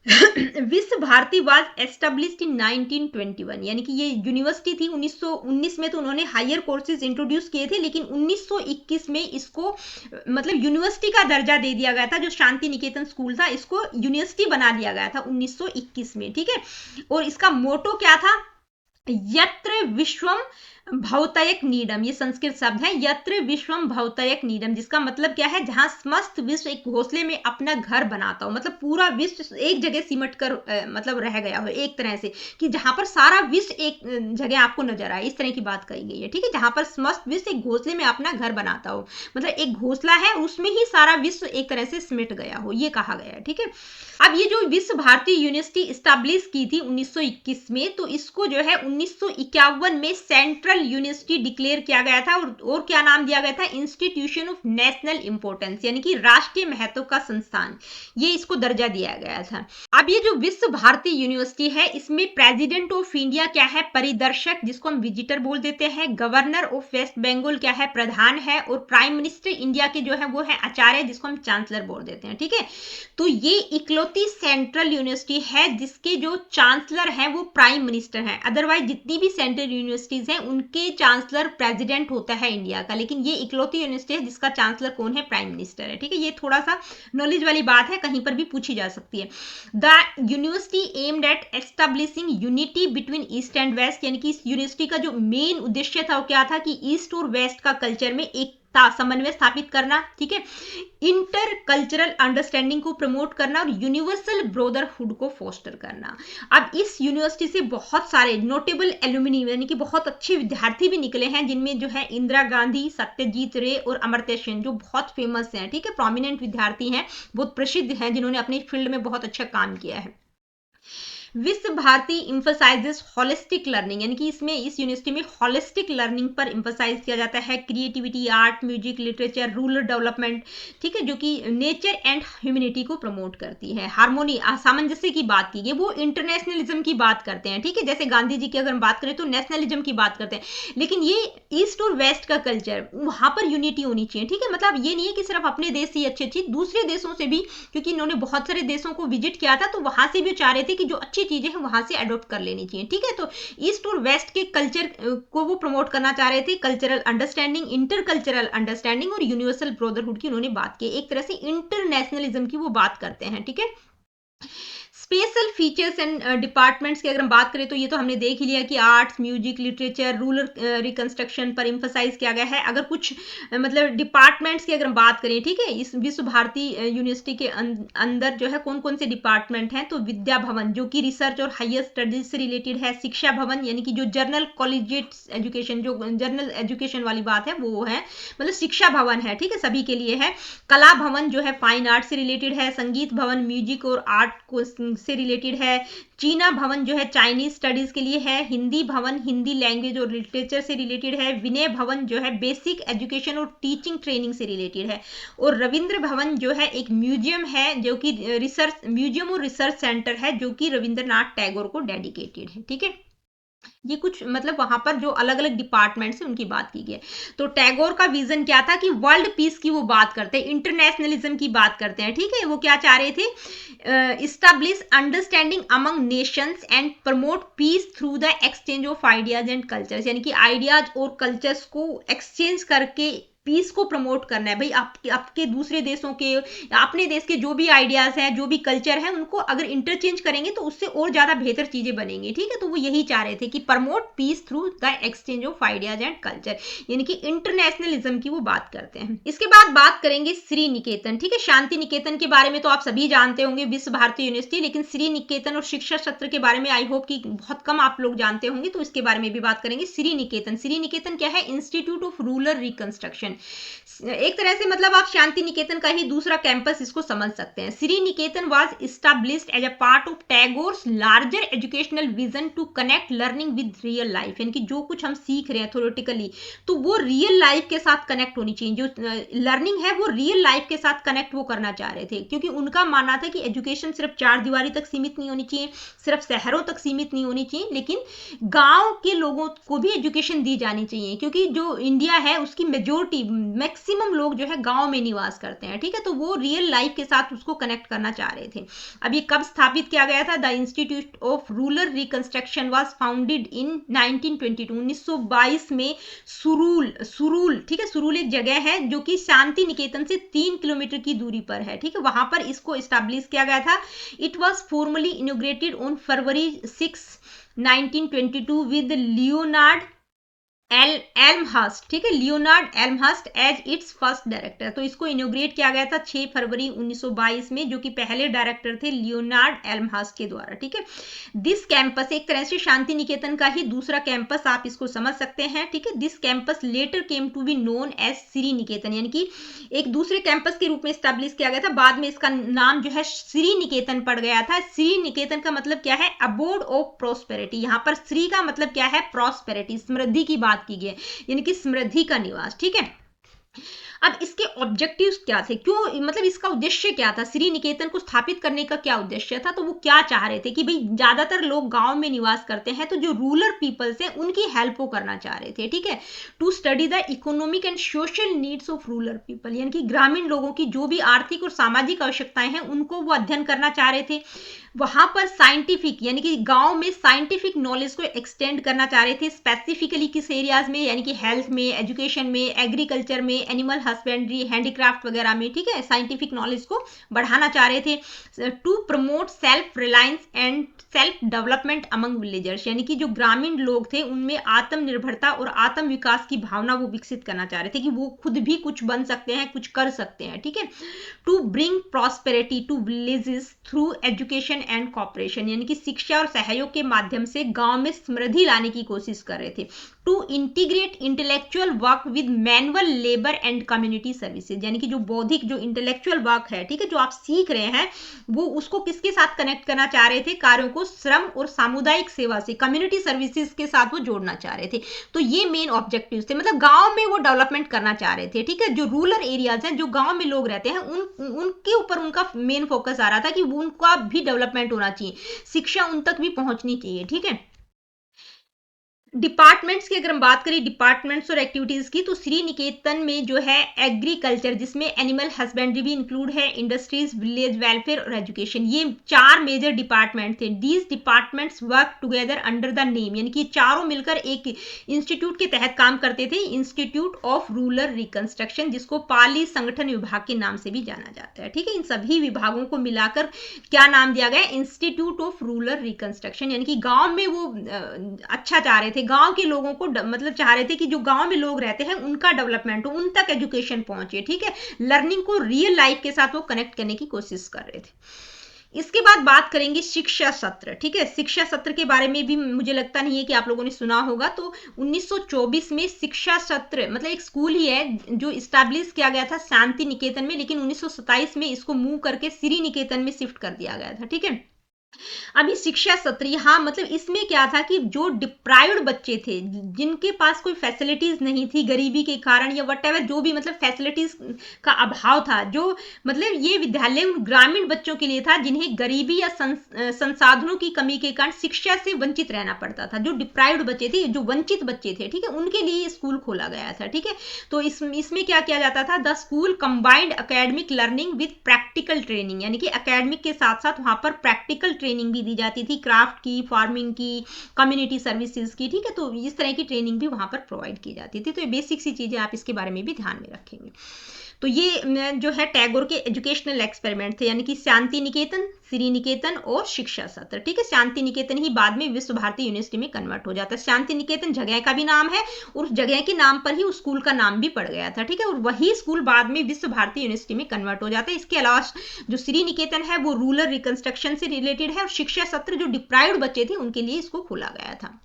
विश्व भारती वाज एस्टेब्लिश्ड इन 1921, यानी कि ये यूनिवर्सिटी थी 1919 में, तो उन्होंने हायर कोर्सेज इंट्रोड्यूस किए थे, लेकिन 1921 में इसको मतलब यूनिवर्सिटी का दर्जा दे दिया गया था। जो शांति निकेतन स्कूल था इसको यूनिवर्सिटी बना दिया गया था 1921 में, ठीक है। और इसका मोटो क्या था? यत्र विश्वम भवतयक नीडम, ये संस्कृत शब्द है, यत्र विश्वम भवतयक नीडम, जिसका मतलब क्या है? जहां समस्त विश्व एक घोंसले में अपना घर बनाता हो, मतलब पूरा विश्व एक जगह सिमट कर मतलब रह गया हो एक तरह से, कि जहां पर सारा विश्व एक जगह आपको नजर आए, इस तरह की बात कही गई है, ठीक है। जहां पर समस्त विश्व एक घोंसले में अपना घर बनाता हो, मतलब एक घोंसला है उसमें ही सारा विश्व एक तरह से सिमट गया हो, ये कहा गया है, ठीक है। अब ये जो विश्व भारती यूनिवर्सिटी स्टैब्लिश की थी 1921 में, तो इसको जो है 1951 में सेंट्रल यूनिवर्सिटी डिक्लेयर किया गया था, और क्या नाम दिया गया था? इंस्टीट्यूशन ऑफ नेशनल इंपोर्टेंस, यानी कि राष्ट्रीय महत्व का संस्थान, ये इसको दर्जा दिया गया था। अब ये जो विश्व भारती यूनिवर्सिटी है, इसमें प्रेसिडेंट ऑफ इंडिया क्या है? परिदर्शक, जिसको हम विजिटर बोल देते हैं। गवर्नर ऑफ वेस्ट बंगाल क्या है? प्रधान है। और प्राइम मिनिस्टर इंडिया के जो है वो है आचार्य, जिसको हम चांसलर बोल देते हैं, ठीक है। तो ये इकलौती सेंट्रल यूनिवर्सिटी है जिसके जो चांसलर है वो प्राइम मिनिस्टर है। अदरवाइज जितनी भी सेंट्रल यूनिवर्सिटीज हैं उनके चांसलर प्रेसिडेंट होता है इंडिया का, लेकिन ये इकलौती यूनिवर्सिटी है जिसका चांसलर कौन है? प्राइम मिनिस्टर है, ठीक है। ये थोड़ा सा नॉलेज वाली बात है, कहीं पर भी पूछी जा सकती है। The university aimed at establishing unity between east and west, यानी कि इस यूनिवर्सिटी का जो मेन उद्देश्य था वो क्या था? कि ईस्ट और वेस्ट का कल्चर में एक समन्वय स्थापित करना, ठीक है। इंटर कल्चरल अंडरस्टैंडिंग को प्रमोट करना और यूनिवर्सल ब्रदरहुड को फोस्टर करना। अब इस यूनिवर्सिटी से बहुत सारे नोटेबल एल्यूमिनी, यानी कि बहुत अच्छे विद्यार्थी भी निकले हैं, जिनमें जो है इंदिरा गांधी, सत्यजीत रे और अमर्त्य सेन, जो बहुत फेमस हैं, ठीक है, प्रोमिनेंट विद्यार्थी हैं, बहुत प्रसिद्ध हैं, जिन्होंने अपनी फील्ड में बहुत अच्छा काम किया है। विश्व भारती इंफसाइजेस होलिस्टिक लर्निंग, यानी कि इसमें इस यूनिवर्सिटी में होलिस्टिक लर्निंग पर इंफसाइज किया जाता है। Creativity, art, music, literature, rural development, ठीक है, जो कि नेचर एंड ह्यूमैनिटी को प्रमोट करती है। हार्मोनी, सामंजस्य की बात की गई, वो इंटरनेशनलिज्म की बात करते हैं, ठीक है। जैसे गांधी जी की अगर हम बात करें तो नेशनलिज्म की बात करते हैं, लेकिन ये ईस्ट और वेस्ट का कल्चर, वहां पर यूनिटी होनी चाहिए, ठीक है। मतलब ये नहीं है कि सिर्फ अपने देश से अच्छी अच्छी दूसरे देशों से भी, क्योंकि इन्होंने बहुत सारे देशों को विजिट किया था, तो वहां से भी चाह रहे थे कि जो अच्छी चीजें हैं वहां से अडॉप्ट कर लेनी चाहिए, ठीक है। तो ईस्ट और वेस्ट के कल्चर को वो प्रमोट करना चाह रहे थे। Cultural understanding, inter cultural understanding और यूनिवर्सल ब्रदरहुड की उन्होंने बात की। एक तरह से इंटरनेशनलिज्म की वो बात करते हैं, ठीक है। स्पेशल फीचर्स एंड डिपार्टमेंट्स की अगर हम बात करें तो ये तो हमने देख ही लिया कि arts, music, literature, rural reconstruction पर इंफसाइज किया गया है। अगर कुछ मतलब डिपार्टमेंट्स की अगर हम बात करें, ठीक है, इस विश्व भारती यूनिवर्सिटी के अंदर जो है कौन कौन से डिपार्टमेंट हैं? तो विद्या भवन, जो कि रिसर्च और हायर स्टडीज से रिलेटेड है। शिक्षा भवन, यानी कि जो जर्नल कॉलेजिएट एजुकेशन, जो जर्नल एजुकेशन वाली बात है वो है, मतलब शिक्षा भवन है, ठीक है, सभी के लिए है। कला भवन जो है फाइन आर्ट से रिलेटेड है। संगीत भवन म्यूजिक और आर्ट को से रिलेटेड है। चीना भवन जो है चाइनीज स्टडीज के लिए है। हिंदी भवन हिंदी लैंग्वेज और लिटरेचर से रिलेटेड है। विनय भवन जो है बेसिक एजुकेशन और टीचिंग ट्रेनिंग से रिलेटेड है। और रविंद्र भवन जो है एक म्यूजियम है, जो कि रिसर्च म्यूजियम और रिसर्च सेंटर है, जो कि रविंद्रनाथ टैगोर को डेडिकेटेड है, ठीक है। ये कुछ मतलब वहां पर जो अलग अलग डिपार्टमेंट्स हैं उनकी बात की गई है। तो टैगोर का विजन क्या था? कि वर्ल्ड पीस की वो बात करते हैं, इंटरनेशनलिज्म की बात करते हैं, ठीक है। वो क्या चाह रहे थे? Establish understanding among nations and promote peace through the exchange of ideas and cultures, यानी कि आइडियाज और कल्चर्स को एक्सचेंज करके पीस को प्रमोट करना है। भाई आपके दूसरे देशों के, अपने देश के जो भी आइडियाज हैं, जो भी कल्चर है, उनको अगर इंटरचेंज करेंगे तो उससे और ज्यादा बेहतर चीजें बनेंगी, ठीक है। तो वो यही चाह रहे थे कि promote peace through the exchange of ideas and culture, यानी कि इंटरनेशनलिज्म की वो बात करते हैं। इसके बाद बात करेंगे श्री निकेतन, ठीक है। शांति निकेतन के बारे में तो आप सभी जानते होंगे, विश्व भारती यूनिवर्सिटी, लेकिन श्री निकेतन और शिक्षा सत्र के बारे में आई होप कि बहुत कम आप लोग जानते होंगे, तो इसके बारे में भी बात करेंगे। श्री निकेतन, श्री निकेतन क्या है? Institute of rural reconstruction. एक तरह से मतलब आप शांति निकेतन का ही दूसरा कैंपस इसको समझ सकते हैं। Sriniketan was established as a part of Tagore's larger educational vision to connect learning with real life, यानी कि जो कुछ हम सीख रहे हैं थ्योरेटिकली, तो वो रियल लाइफ के साथ कनेक्ट होनी चाहिए। जो लर्निंग है वो रियल लाइफ के साथ कनेक्ट वो करना चाह रहे थे, क्योंकि उनका मानना था कि एजुकेशन सिर्फ चार दीवारी तक सीमित नहीं होनी चाहिए, सिर्फ शहरों तक सीमित नहीं होनी चाहिए, लेकिन गांव के लोगों को भी एजुकेशन दी जानी चाहिए, क्योंकि जो इंडिया है उसकी मेजोरिटी मैक्सिमम लोग जो है गांव में निवास करते हैं, ठीक है। तो वो रियल लाइफ के साथ उसको कनेक्ट करना चाह रहे थे। अब ये कब स्थापित किया गया था? The institute of rural reconstruction was founded in 1922, 1922 में सुरूल, सुरूल, ठीक है, सुरूल एक जगह है जो कि शांति निकेतन से 3 किलोमीटर की दूरी पर है, ठीक है, वहां पर इसको इस्टेब्लिश किया गया था। It was formally inaugurated on February 6, 1922 with Leonard Elmhirst, ठीक है, Leonard Elmhirst as its first director. तो इसको इनोग्रेट किया गया था 6 फरवरी 1922 में, जो कि पहले डायरेक्टर थे लियोनार्ड एल्महर्स्ट के द्वारा, ठीक है। दिस कैंपस एक तरह से शांति निकेतन का ही दूसरा कैंपस आप इसको समझ सकते हैं, ठीक है। This campus later came to be known as Sriniketan, यानी कि एक दूसरे कैंपस के रूप में स्टैब्लिश किया गया था। बाद में इसका नाम जो है श्री निकेतन पड़ गया था। श्री निकेतन का मतलब क्या है? Abode of prosperity. यहाँ पर श्री का मतलब क्या है? प्रॉस्पेरिटी, समृद्धि की बात की गई, यानी कि समृद्धि का निवास, ठीक है। अब इसके ऑब्जेक्टिव्स क्या थे? क्यों, मतलब इसका उद्देश्य क्या था? श्री निकेतन को स्थापित करने का क्या उद्देश्य था? तो वो क्या चाह रहे थे कि भाई ज्यादातर लोग गांव में निवास करते हैं, तो जो रूरल पीपल्स हैं उनकी हेल्प वो करना चाह रहे थे, ठीक है। To study the economic and social needs of rural people, यानी कि ग्रामीण लोगों की जो भी आर्थिक और सामाजिक आवश्यकताएं हैं उनको वो अध्ययन करना चाह रहे थे। वहां पर साइंटिफिक, यानी कि गांव में साइंटिफिक नॉलेज को एक्सटेंड करना चाह रहे थे, स्पेसिफिकली किस एरियाज में, यानी कि हेल्थ में, एजुकेशन में, एग्रीकल्चर में, एनिमल हस्बेंड्री, हैंडीक्राफ्ट वगैरह में, ठीक है, साइंटिफिक नॉलेज को बढ़ाना चाह रहे थे। To promote self reliance and self development among villagers, यानी कि जो ग्रामीण लोग थे उनमें आत्मनिर्भरता और आत्म विकास की भावना वो विकसित करना चाह रहे थे कि वो खुद भी कुछ बन सकते हैं, कुछ कर सकते हैं, ठीक है। To bring prosperity to villages through education and cooperation, यानी कि शिक्षा और सहयोग के माध्यम से गांव में समृद्धि लाने की कोशिश कर रहे थे। To integrate intellectual work with manual labour and community services, यानी कि जो बौद्धिक, जो इंटेलेक्चुअल वर्क है, ठीक है, जो आप सीख रहे हैं, वो उसको किसके साथ कनेक्ट करना चाह रहे थे? कार्यों को श्रम और सामुदायिक सेवा से, कम्युनिटी सर्विसेज के साथ वो जोड़ना चाह रहे थे। तो ये मेन ऑब्जेक्टिव्स थे, मतलब गांव में वो डेवलपमेंट करना चाह रहे थे, ठीक है। जो रूरल एरियाज हैं, जो गांव में लोग रहते हैं, उनके ऊपर उनका मेन फोकस आ रहा था कि उनका भी डेवलपमेंट होना चाहिए, शिक्षा उन तक भी पहुंचनी चाहिए, ठीक है। डिपार्टमेंट्स की अगर हम बात करें, डिपार्टमेंट्स और एक्टिविटीज की, तो श्री निकेतन में जो है एग्रीकल्चर, जिसमें एनिमल हस्बेंड्री भी इंक्लूड है, इंडस्ट्रीज, विलेज वेलफेयर और एजुकेशन, ये 4 मेजर डिपार्टमेंट थे। These departments work together under the name, यानी कि चारों मिलकर एक इंस्टीट्यूट के तहत काम करते थे, इंस्टीट्यूट ऑफ रूरल रिकंस्ट्रक्शन, जिसको पाली संगठन विभाग के नाम से भी जाना जाता है, ठीक है। इन सभी विभागों को मिलाकर क्या नाम दिया गया? इंस्टीट्यूट ऑफ रूरल रिकंस्ट्रक्शन, यानी कि गांव में वो अच्छा चाह रहे थे, गांव के लोगों को, मतलब चाह रहे थे कि जो गांव में लोग रहते हैं उनका डेवलपमेंट हो, उन तक एजुकेशन पहुंचे, ठीक है। लर्निंग को रियल लाइफ के साथ वो कनेक्ट करने की कोशिश कर रहे थे। इसके बाद बात करेंगे शिक्षा सत्र, ठीक है। शिक्षा सत्र के बारे में भी मुझे लगता नहीं है कि आप लोगों ने सुना होगा। तो 1924 में शिक्षा सत्र, मतलब एक स्कूल ही है जो इस्टेब्लिश किया गया था शांति निकेतन में, लेकिन 1927 में इसको मूव करके श्री निकेतन में शिफ्ट कर दिया गया था, ठीक है। अभी शिक्षा सत्र, यहाँ मतलब इसमें क्या था कि जो डिप्राइव्ड बच्चे थे, जिनके पास कोई फैसिलिटीज नहीं थी गरीबी के कारण या वट एवर, जो भी मतलब फैसिलिटीज का अभाव था, जो मतलब ये विद्यालय उन ग्रामीण बच्चों के लिए था जिन्हें गरीबी या संसाधनों की कमी के कारण शिक्षा से वंचित रहना पड़ता था। जो डिप्राइव्ड बच्चे थे, जो वंचित बच्चे थे, ठीक है, उनके लिए स्कूल खोला गया था, ठीक है। तो इसमें क्या किया जाता था? The school combined academic learning with practical training, यानी कि एकेडमिक के साथ साथ वहां पर प्रैक्टिकल ट्रेनिंग भी दी जाती थी, क्राफ्ट की, फार्मिंग की, कम्युनिटी सर्विसेज की, ठीक है। तो इस तरह की ट्रेनिंग भी वहां पर प्रोवाइड की जाती थी। तो ये बेसिक सी चीजें आप इसके बारे में भी ध्यान में रखेंगे। तो ये जो है टैगोर के एजुकेशनल एक्सपेरिमेंट थे, यानी कि शांति निकेतन, श्री निकेतन और शिक्षा सत्र, ठीक है। शांति निकेतन ही बाद में विश्व भारती यूनिवर्सिटी में कन्वर्ट हो जाता है। शांति निकेतन जगह का भी नाम है और उस जगह के नाम पर ही उस स्कूल का नाम भी पड़ गया था, ठीक है। और वही स्कूल बाद में विश्व भारती यूनिवर्सिटी में कन्वर्ट हो जाता है। इसके अलावा जो श्री निकेतन है वो रूरल रिकंस्ट्रक्शन से रिलेटेड है, और शिक्षा सत्र जो डिप्राइव्ड बच्चे थे उनके लिए इसको खोला गया था।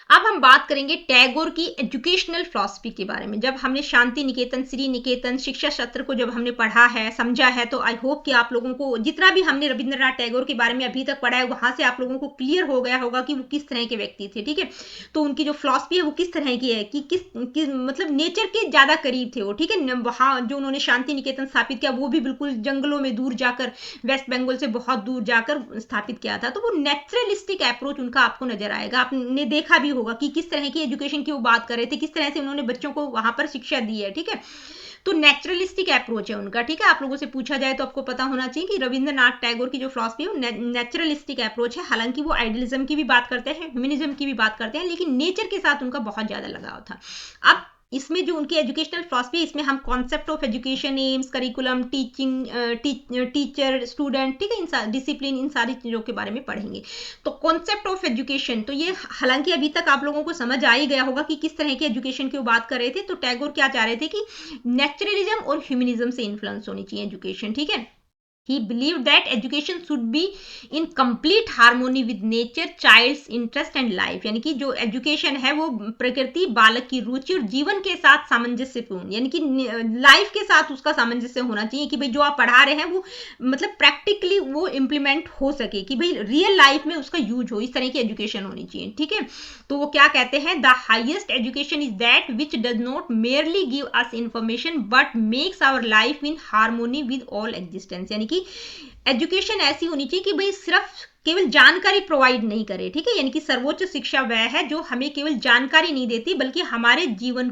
अब हम बात करेंगे टैगोर की एजुकेशनल फिलॉसफी के बारे में। जब हमने शांति निकेतन, श्री निकेतन, शिक्षा सत्र को जब हमने पढ़ा है, समझा है, तो आई होप कि आप लोगों को जितना भी हमने रविंद्रनाथ टैगोर के बारे में अभी तक पढ़ा है, वहां से आप लोगों को क्लियर हो गया होगा कि वो किस तरह के व्यक्ति थे, ठीक है। तो उनकी जो फिलॉसफी है वो किस तरह की है कि किस मतलब नेचर के ज्यादा करीब थे वो, ठीक है। वहां जो उन्होंने शांति निकेतन स्थापित किया वो भी बिल्कुल जंगलों में दूर जाकर, वेस्ट बंगाल से बहुत दूर जाकर स्थापित किया था। तो वो नेचुरलिस्टिक अप्रोच उनका आपको नजर आएगा, आपने देखा भी होगा कि किस तरह की एजुकेशन की वो बात कर रहे थे, किस तरह से उन्होंने बच्चों को वहां पर शिक्षा दी है। ठीक है, तो नेचुरलिस्टिक अप्रोच है उनका। ठीक है, आप लोगों से पूछा जाए तो आपको पता होना चाहिए कि रविंद्रनाथ टैगोर की जो फिलॉसफी है वो नेचुरलिस्टिक अप्रोच है। हालांकि वो आइडियलिज्म की भी बात करते हैं, ह्यूमनिज्म की भी बात करते हैं, लेकिन नेचर के साथ उनका बहुत ज्यादा लगाव था। अब इसमें जो उनकी एजुकेशनल फिलॉसफी है, इसमें हम concept of education, AIIMS, curriculum, teaching, teacher, student, ठीक है, इन डिसिप्लिन, इन सारी चीजों के बारे में पढ़ेंगे। तो कॉन्सेप्ट ऑफ एजुकेशन, तो ये हालांकि अभी तक आप लोगों को समझ आ ही गया होगा कि किस तरह की एजुकेशन की वो बात कर रहे थे। तो टैगोर क्या चाह रहे थे कि नेचुरलिज्म और ह्यूमनिज्म से इन्फ्लुएंस होनी चाहिए एजुकेशन। ठीक है, he believed that education should be in complete harmony with nature, child's interest and life। यानी कि जो एजुकेशन है वो प्रकृति, बालक की रुचि और जीवन के साथ सामंजस्यपूर्ण, यानी कि लाइफ के साथ उसका सामंजस्य होना चाहिए कि भाई जो आप पढ़ा रहे हैं वो मतलब प्रैक्टिकली वो इम्प्लीमेंट हो सके, कि भाई रियल लाइफ में उसका यूज हो, इस तरह की एजुकेशन होनी चाहिए। ठीक है, तो वो क्या कहते हैं, the highest education is that which does not merely give us information but makes our life in harmony with all existence. यानी कि एजुकेशन ऐसी होनी चाहिए कि भाई सिर्फ केवल जानकारी प्रोवाइड नहीं करे। ठीक है, यानी कि सर्वोच्च शिक्षा वह है जो हमें केवल जानकारी नहीं देती बल्कि हमारे जीवन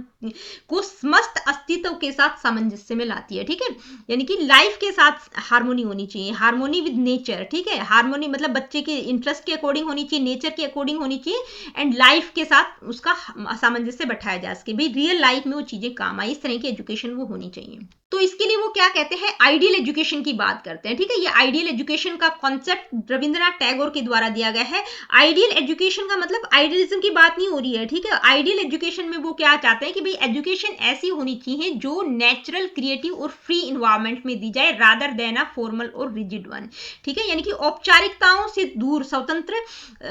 को समस्त अस्तित्व के साथ सामंजस्य में लाती है। ठीक है, यानी कि लाइफ के साथ हार्मोनी होनी चाहिए, हार्मोनी विद नेचर। ठीक है, हार्मोनी मतलब बच्चे के इंटरेस्ट के अकॉर्डिंग होनी चाहिए, नेचर के अकॉर्डिंग होनी चाहिए, एंड लाइफ के साथ उसका सामंजस्य बैठाया जा सके, भाई रियल लाइफ में वो चीजें काम आए, इस तरह की एजुकेशन वो होनी चाहिए। तो इसके लिए वो क्या कहते हैं, आइडियल एजुकेशन की बात करते हैं। ठीक है, ये आइडियल एजुकेशन का कॉन्सेप्ट रविंद्रनाथ टैगोर के द्वारा दिया गया है। आइडियल एजुकेशन का मतलब आइडियलिज्म की बात नहीं हो रही है। ठीक है, आइडियल एजुकेशन में वो क्या चाहते हैं कि भाई एजुकेशन ऐसी होनी चाहिए जो नेचुरल, क्रिएटिव और फ्री इन्वायरमेंट में दी जाए, रादर देन अ फॉर्मल और रिजिड वन। ठीक है, यानी कि औपचारिकताओं से दूर स्वतंत्र,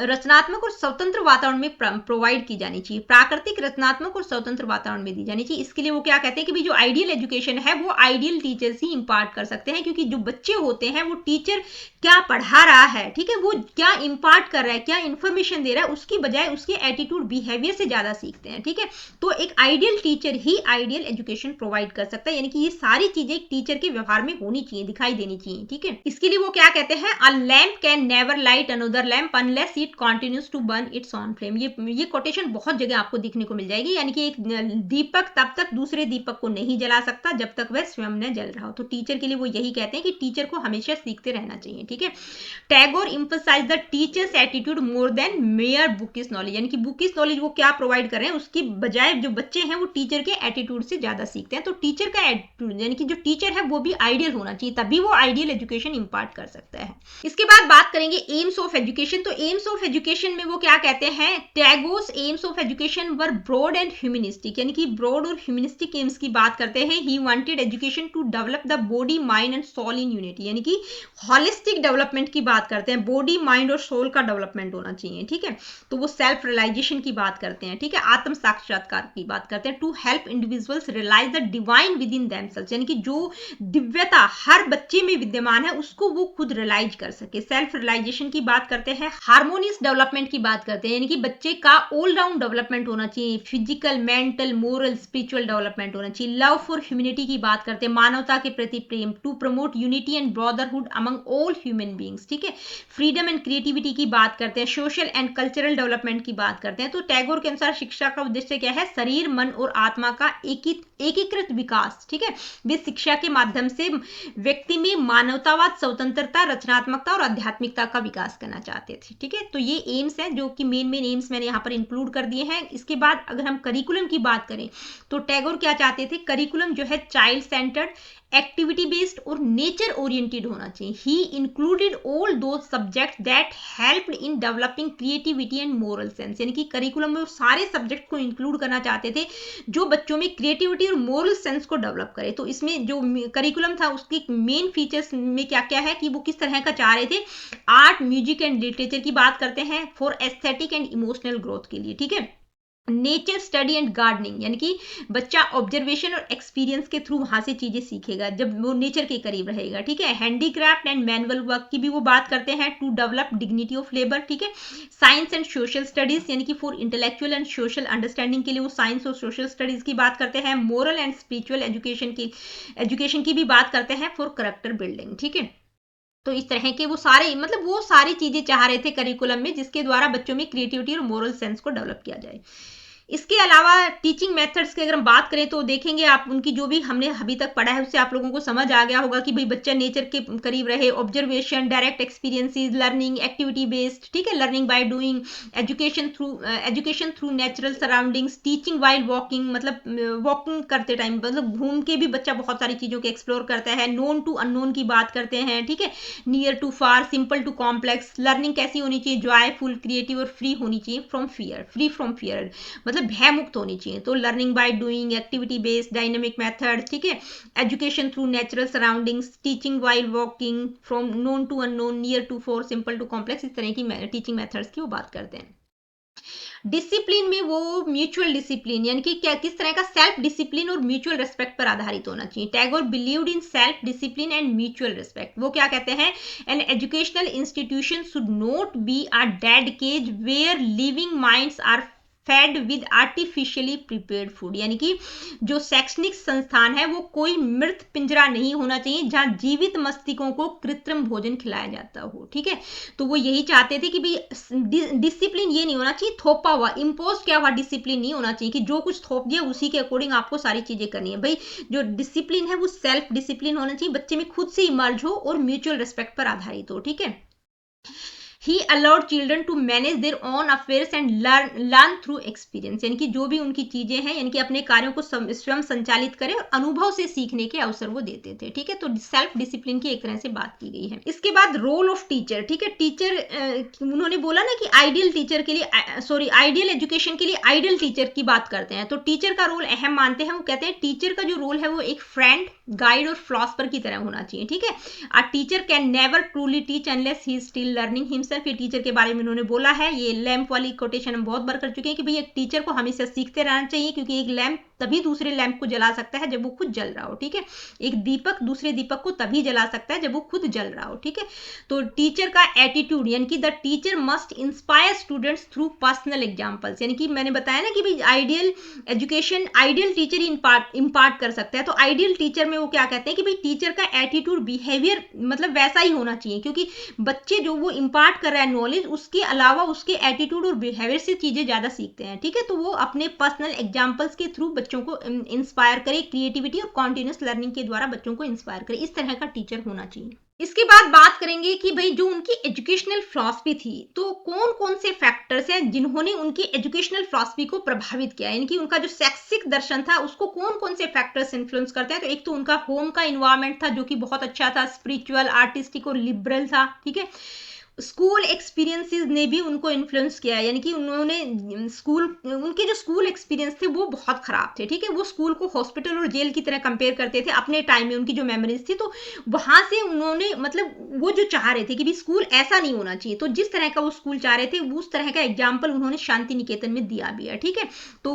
रचनात्मक और स्वतंत्र वातावरण में प्रोवाइड की जानी चाहिए, प्राकृतिक, रचनात्मक और स्वतंत्र वातावरण में दी जानी चाहिए। इसके लिए वो क्या कहते हैं कि भाई जो आइडियल एजुकेशन है वो आइडियल टीचर्स ही इंपार्ट कर सकते हैं, क्योंकि जो बच्चे होते हैं वो टीचर क्या पढ़ा रहा है, ठीक है, वो क्या इंपार्ट कर रहा है, क्या इंफॉर्मेशन दे रहा है, उसकी बजाय उसके एटीट्यूड, बिहेवियर से ज्यादा सीखते हैं। ठीक है, तो एक आइडियल टीचर ही आइडियल एजुकेशन प्रोवाइड कर सकता है, यानी कि ये सारी चीजें एक टीचर के व्यवहार में होनी चाहिए, दिखाई देनी चाहिए। ठीक है, इसके लिए वो क्या कहते हैं, a lamp can never light another lamp unless it continues to burn its own flame. ये कोटेशन बहुत जगह आपको दिखने को मिल जाएगी, यानी कि एक दीपक तब तक दूसरे दीपक को नहीं जला सकता जब तक वह स्वयं न जल रहा हो। तो टीचर के लिए वो यही कहते हैं कि टीचर को हमेशा सीखते रहना चाहिए। ठीक है, Tagore emphasise the teacher's attitude more than mere bookish knowledge, यानी कि बुकिश नॉलेज वो क्या प्रोवाइड कर रहे हैं उसकी बजाय जो बच्चे हैं वो टीचर के एटीट्यूड से ज्यादा सीखते हैं। तो टीचर का एटीट्यूड, यानी कि जो टीचर है वो भी आइडियल होना चाहिए, तभी वो आइडियल एजुकेशन इंपार्ट कर सकता है। इसके बाद बात करेंगे एम्स ऑफ एजुकेशन। तो एम्स ऑफ एजुकेशन में वो क्या कहते हैं, Tagore's aims of education were broad and humanistic, यानी कि ब्रॉड और ह्यूमनिस्टिक एम्स की बात करते हैं। He wanted education to develop the body, mind and soul in unity, यानी कि हॉलिस्टिक डेवलपमेंट की बात करते हैं, बॉडी, माइंड और सोल का डेवलपमेंट होना चाहिए। ठीक है, तो वो सेल्फ रियलाइजेशन की बात करते हैं। ठीक है, आत्म साक्षात्कार की बात करते हैं। To help individuals realise the divine within themselves, यानी कि जो दिव्यता हर बच्चे में विद्यमान है उसको वो खुद रियलाइज कर सके। सेल्फ रियलाइजेशन की बात करते हैं। हार्मोनियस डेवलपमेंट की बात करते हैं, यानी कि बच्चे का ऑल राउंड डेवलपमेंट होना चाहिए, physical, mental, moral, spiritual development होना चाहिए। लव फॉर ह्यूमैनिटी की बात करते हैं, मानवता के प्रति प्रेम। To promote unity and brotherhood among all human beings. ठीक है, फ्रीडम एंड क्रिएटिविटी की बात करते हैं। सोशल एंड कल्चरल डेवलपमेंट की बात करते हैं। तो टैगोर के अनुसार शिक्षा का उद्देश्य क्या है, शरीर, मन और आत्मा का एकीकृत विकास। ठीक है, वे शिक्षा के माध्यम से व्यक्ति में मानवतावाद, स्वतंत्रता, रचनात्मकता और आध्यात्मिकता का विकास करना चाहते थे। ठीक है, तो ये एम्स है जो कि मेन एम्स मैंने यहाँ पर इंक्लूड कर दिए हैं। इसके बाद अगर हम करिकुलम की बात करें तो टैगोर क्या चाहते थे, करिकुलम जो है चाइल्ड सेंटर्ड, एक्टिविटी बेस्ड और नेचर ओरिएंटेड होना चाहिए। He included all those subject that helped in developing creativity and moral sense, यानी कि करिकुलम में वो सारे सब्जेक्ट को इंक्लूड करना चाहते थे जो बच्चों में क्रिएटिविटी और मोरल सेंस को डेवलप करे। तो इसमें जो करिकुलम था उसकी मेन फीचर्स में क्या क्या है कि वो किस तरह का चाह रहे थे, आर्ट, म्यूजिक एंड लिटरेचर की बात करते हैं for aesthetic and emotional growth के लिए। ठीक है, नेचर स्टडी एंड गार्डनिंग, यानी कि बच्चा ऑब्जर्वेशन और एक्सपीरियंस के थ्रू वहां से चीजें सीखेगा जब वो नेचर के करीब रहेगा। ठीक है, हैंडीक्राफ्ट एंड मैनुअल वर्क की भी वो बात करते हैं। To develop dignity of labour. ठीक है, साइंस एंड सोशल स्टडीज, यानी कि for intellectual and social understanding के लिए वो साइंस और सोशल स्टडीज की बात करते हैं। मोरल एंड स्पिरिचुअल एजुकेशन की भी बात करते हैं फॉर कैरेक्टर बिल्डिंग। ठीक है, तो इस तरह के वो सारे मतलब वो सारी चीजें चाह रहे थे करिकुलम में, जिसके द्वारा बच्चों में क्रिएटिविटी और मोरल सेंस को डेवलप किया जाए। इसके अलावा टीचिंग मेथड्स की अगर हम बात करें तो देखेंगे आप उनकी जो भी हमने अभी तक पढ़ा है उससे आप लोगों को समझ आ गया होगा कि भाई बच्चा नेचर के करीब रहे, observation, direct experiences, learning activity based, ठीक है, learning by doing, education through natural surroundings, teaching while walking, मतलब वॉकिंग करते टाइम मतलब घूम के भी बच्चा बहुत सारी चीज़ों को एक्सप्लोर करता है, नोन टू अननोन की बात करते हैं, ठीक है, near to far, simple to complex, learning कैसी होनी चाहिए, जॉयफुल, क्रिएटिव और फ्री होनी चाहिए from fear, free from fear मतलब भय मुक्त होनी चाहिए। तो learning by doing, activity based, dynamic method, ठीक है, education through natural surroundings, teaching while walking, from known to unknown, near to far, simple to complex, इस तरह की टीचिंग मेथड्स की वो बात करते हैं। डिसिप्लिन में वो म्यूचुअल डिसिप्लिन यानी कि क्या किस तरह का सेल्फ डिसिप्लिन और म्यूचुअल रिस्पेक्ट पर आधारित होना चाहिए। Tagore believed in self discipline and mutual respect. वो क्या कहते हैं, an educational institution should not be a dead cage where living minds are fed with artificially prepared food, यानी कि जो शैक्षणिक संस्थान है वो कोई मृत पिंजरा नहीं होना चाहिए जहां जीवित मस्तिष्कों को कृत्रिम भोजन खिलाया जाता हो, ठीक है। तो वो यही चाहते थे कि भाई डिसिप्लिन ये नहीं होना चाहिए थोपा हुआ, इम्पोज किया हुआ डिसिप्लिन नहीं होना चाहिए कि जो कुछ थोप दिया उसी के अकॉर्डिंग आपको सारी चीजें करनी है। भाई जो डिसिप्लिन है वो सेल्फ डिसिप्लिन होना चाहिए, बच्चे में खुद से इमर्ज हो और म्यूचुअल रिस्पेक्ट पर आधारित हो, ठीक है। He allowed children to manage their own affairs and learn through experience, यानी कि जो भी उनकी चीजें हैं यानी कि अपने कार्यों को स्वयं संचालित करें और अनुभव से सीखने के अवसर वो देते थे, ठीक है। तो सेल्फ डिसिप्लिन की एक तरह से बात की गई है। इसके बाद रोल ऑफ टीचर, ठीक है। टीचर उन्होंने बोला ना कि आइडियल टीचर के लिए आइडियल एजुकेशन के लिए आइडियल टीचर की बात करते हैं, तो टीचर का रोल अहम मानते हैं। वो कहते हैं टीचर का जो रोल है वो एक फ्रेंड, गाइड और फिलोसफर की तरह होना चाहिए, ठीक है। A teacher can never truly teach unless he is still learning himself. ये टीचर के बारे में उन्होंने बोला है, ये लैंप वाली कोटेशन हम बहुत बार कर चुके हैं कि भाई एक टीचर को हमेशा सीखते रहना चाहिए, क्योंकि एक लैंप तभी दूसरे लैंप को जला सकता है जब वो खुद जल रहा हो, ठीक है। एक दीपक दूसरे दीपक को तभी जला सकता है जब वो खुद जल रहा हो, ठीक है। तो टीचर का एटीट्यूड यानी कि the teacher must inspire students through personal examples, यानी कि मैंने बताया ना कि भाई आइडियल एजुकेशन आइडियल टीचर ही इम्पार्ट कर सकता है। तो आइडियल टीचर में वो क्या कहते हैं कि भाई टीचर का एटीट्यूड, बिहेवियर मतलब वैसा ही होना चाहिए, क्योंकि बच्चे जो वो इम्पार्ट कर रहा है नॉलेज, उसके अलावा उसके एटीट्यूड और बिहेवियर से चीजें ज्यादा सीखते हैं, ठीक है। तो वो अपने पर्सनल एग्जांपल्स के थ्रू बच्चों को इंस्पायर करे, क्रिएटिविटी और कॉन्टिन्यूस लर्निंग के द्वारा बच्चों को इंस्पायर करे, इस तरह का टीचर होना चाहिए। इसके बाद बात करेंगे कि भाई जो उनकी एजुकेशनल फिलॉसफी थी, तो कौन कौन से फैक्टर्स हैं जिन्होंने उनकी एजुकेशनल फिलॉसफी को प्रभावित किया, यानी कि उनका जो शैक्षिक दर्शन था उसको कौन कौन से फैक्टर्स इन्फ्लुएंस करते हैं। तो एक तो उनका होम का इन्वायरमेंट था जो कि बहुत अच्छा था, स्पिरिचुअल, आर्टिस्टिक और लिबरल था, ठीक है। स्कूल एक्सपीरियंसेस ने भी उनको इन्फ्लुएंस किया, यानी कि उन्होंने उनके जो स्कूल एक्सपीरियंस थे वो बहुत खराब थे, ठीक है। वो स्कूल को हॉस्पिटल और जेल की तरह कंपेयर करते थे अपने टाइम में, उनकी जो मेमोरीज थी। तो वहां से उन्होंने मतलब वो जो चाह रहे थे कि भी स्कूल ऐसा नहीं होना चाहिए, तो जिस तरह का वो स्कूल चाह रहे थे उस तरह का एग्जाम्पल उन्होंने शांति निकेतन में दिया भी है, ठीक है। तो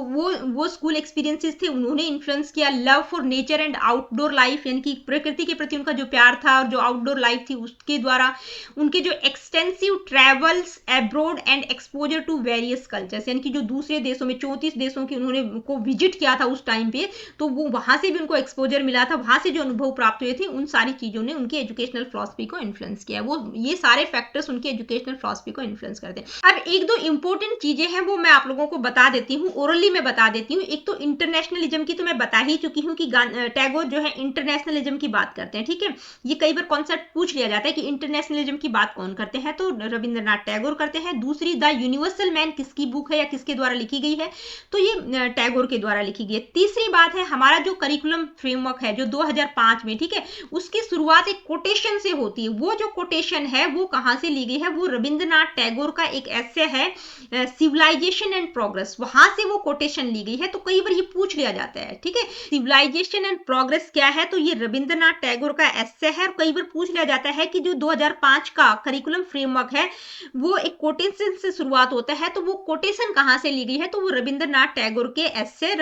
वो स्कूल एक्सपीरियंसेस थे, उन्होंने इन्फ्लुएंस किया। Love for nature and outdoor life, यानी कि प्रकृति के प्रति उनका जो प्यार था और जो आउटडोर लाइफ थी उसके द्वारा उनके जो extensive travels abroad and exposure to various cultures, यानी कि जो दूसरे देशों में 34 देशों की उन्होंने को विजिट किया था उस टाइम पे, तो वो वहां से भी उनको एक्सपोजर मिला था, वहां से जो अनुभव प्राप्त हुए थे, उन सारी चीजों ने उनकी एजुकेशनल फिलॉसफी को इन्फ्लुएंस किया। वो ये सारे फैक्टर्स उनकी एजुकेशनल फिलॉसफी को इन्फ्लुएंस करते हैं। अब एक दो इंपॉर्टेंट चीजें हैं वो मैं आप लोगों को बता देती हूँ, ओरली में बता देती हूँ। एक तो इंटरनेशनलिज्म की तो मैं बता ही चुकी हूँ कि टैगोर जो है इंटरनेशनलिज्म की बात करते हैं, ठीक है। ये कई बार कॉन्सेप्ट पूछ लिया जाता है कि इंटरनेशनलिज्म की बात कौन करते हैं, तो रविंद्रनाथ टैगोर करते हैं। दूसरी द यूनिवर्सल मैन किसकी बुक है या किसके द्वारा लिखी गई है, तो ये टैगोर के द्वारा लिखी गई है। तीसरी बात है हमारा जो करिकुलम फ्रेमवर्क है जो 2005 में, ठीक है, उसकी शुरुआत एक कोटेशन से होती है। वो जो कोटेशन है वो कहां से ली गई है, वो रविंद्रनाथ टैगोर का एक एस्से है सिविलाइजेशन एंड प्रोग्रेस, वहां से वो कोटेशन ली गई है। तो कई बार ये पूछ लिया जाता है, ठीक है, सिविलाइजेशन एंड प्रोग्रेस क्या है, तो ये रविंद्रनाथ टैगोर का एस्से है। और कई बार पूछ लिया जाता है कि जो 2005 का करिकुलम फ्रेमवर्क है वो एक कोटेशन से शुरुआत होता है। तो वो कोटेशन कहाँ से ली गई है, तो वो रविंद्रनाथ टैगोर के एसे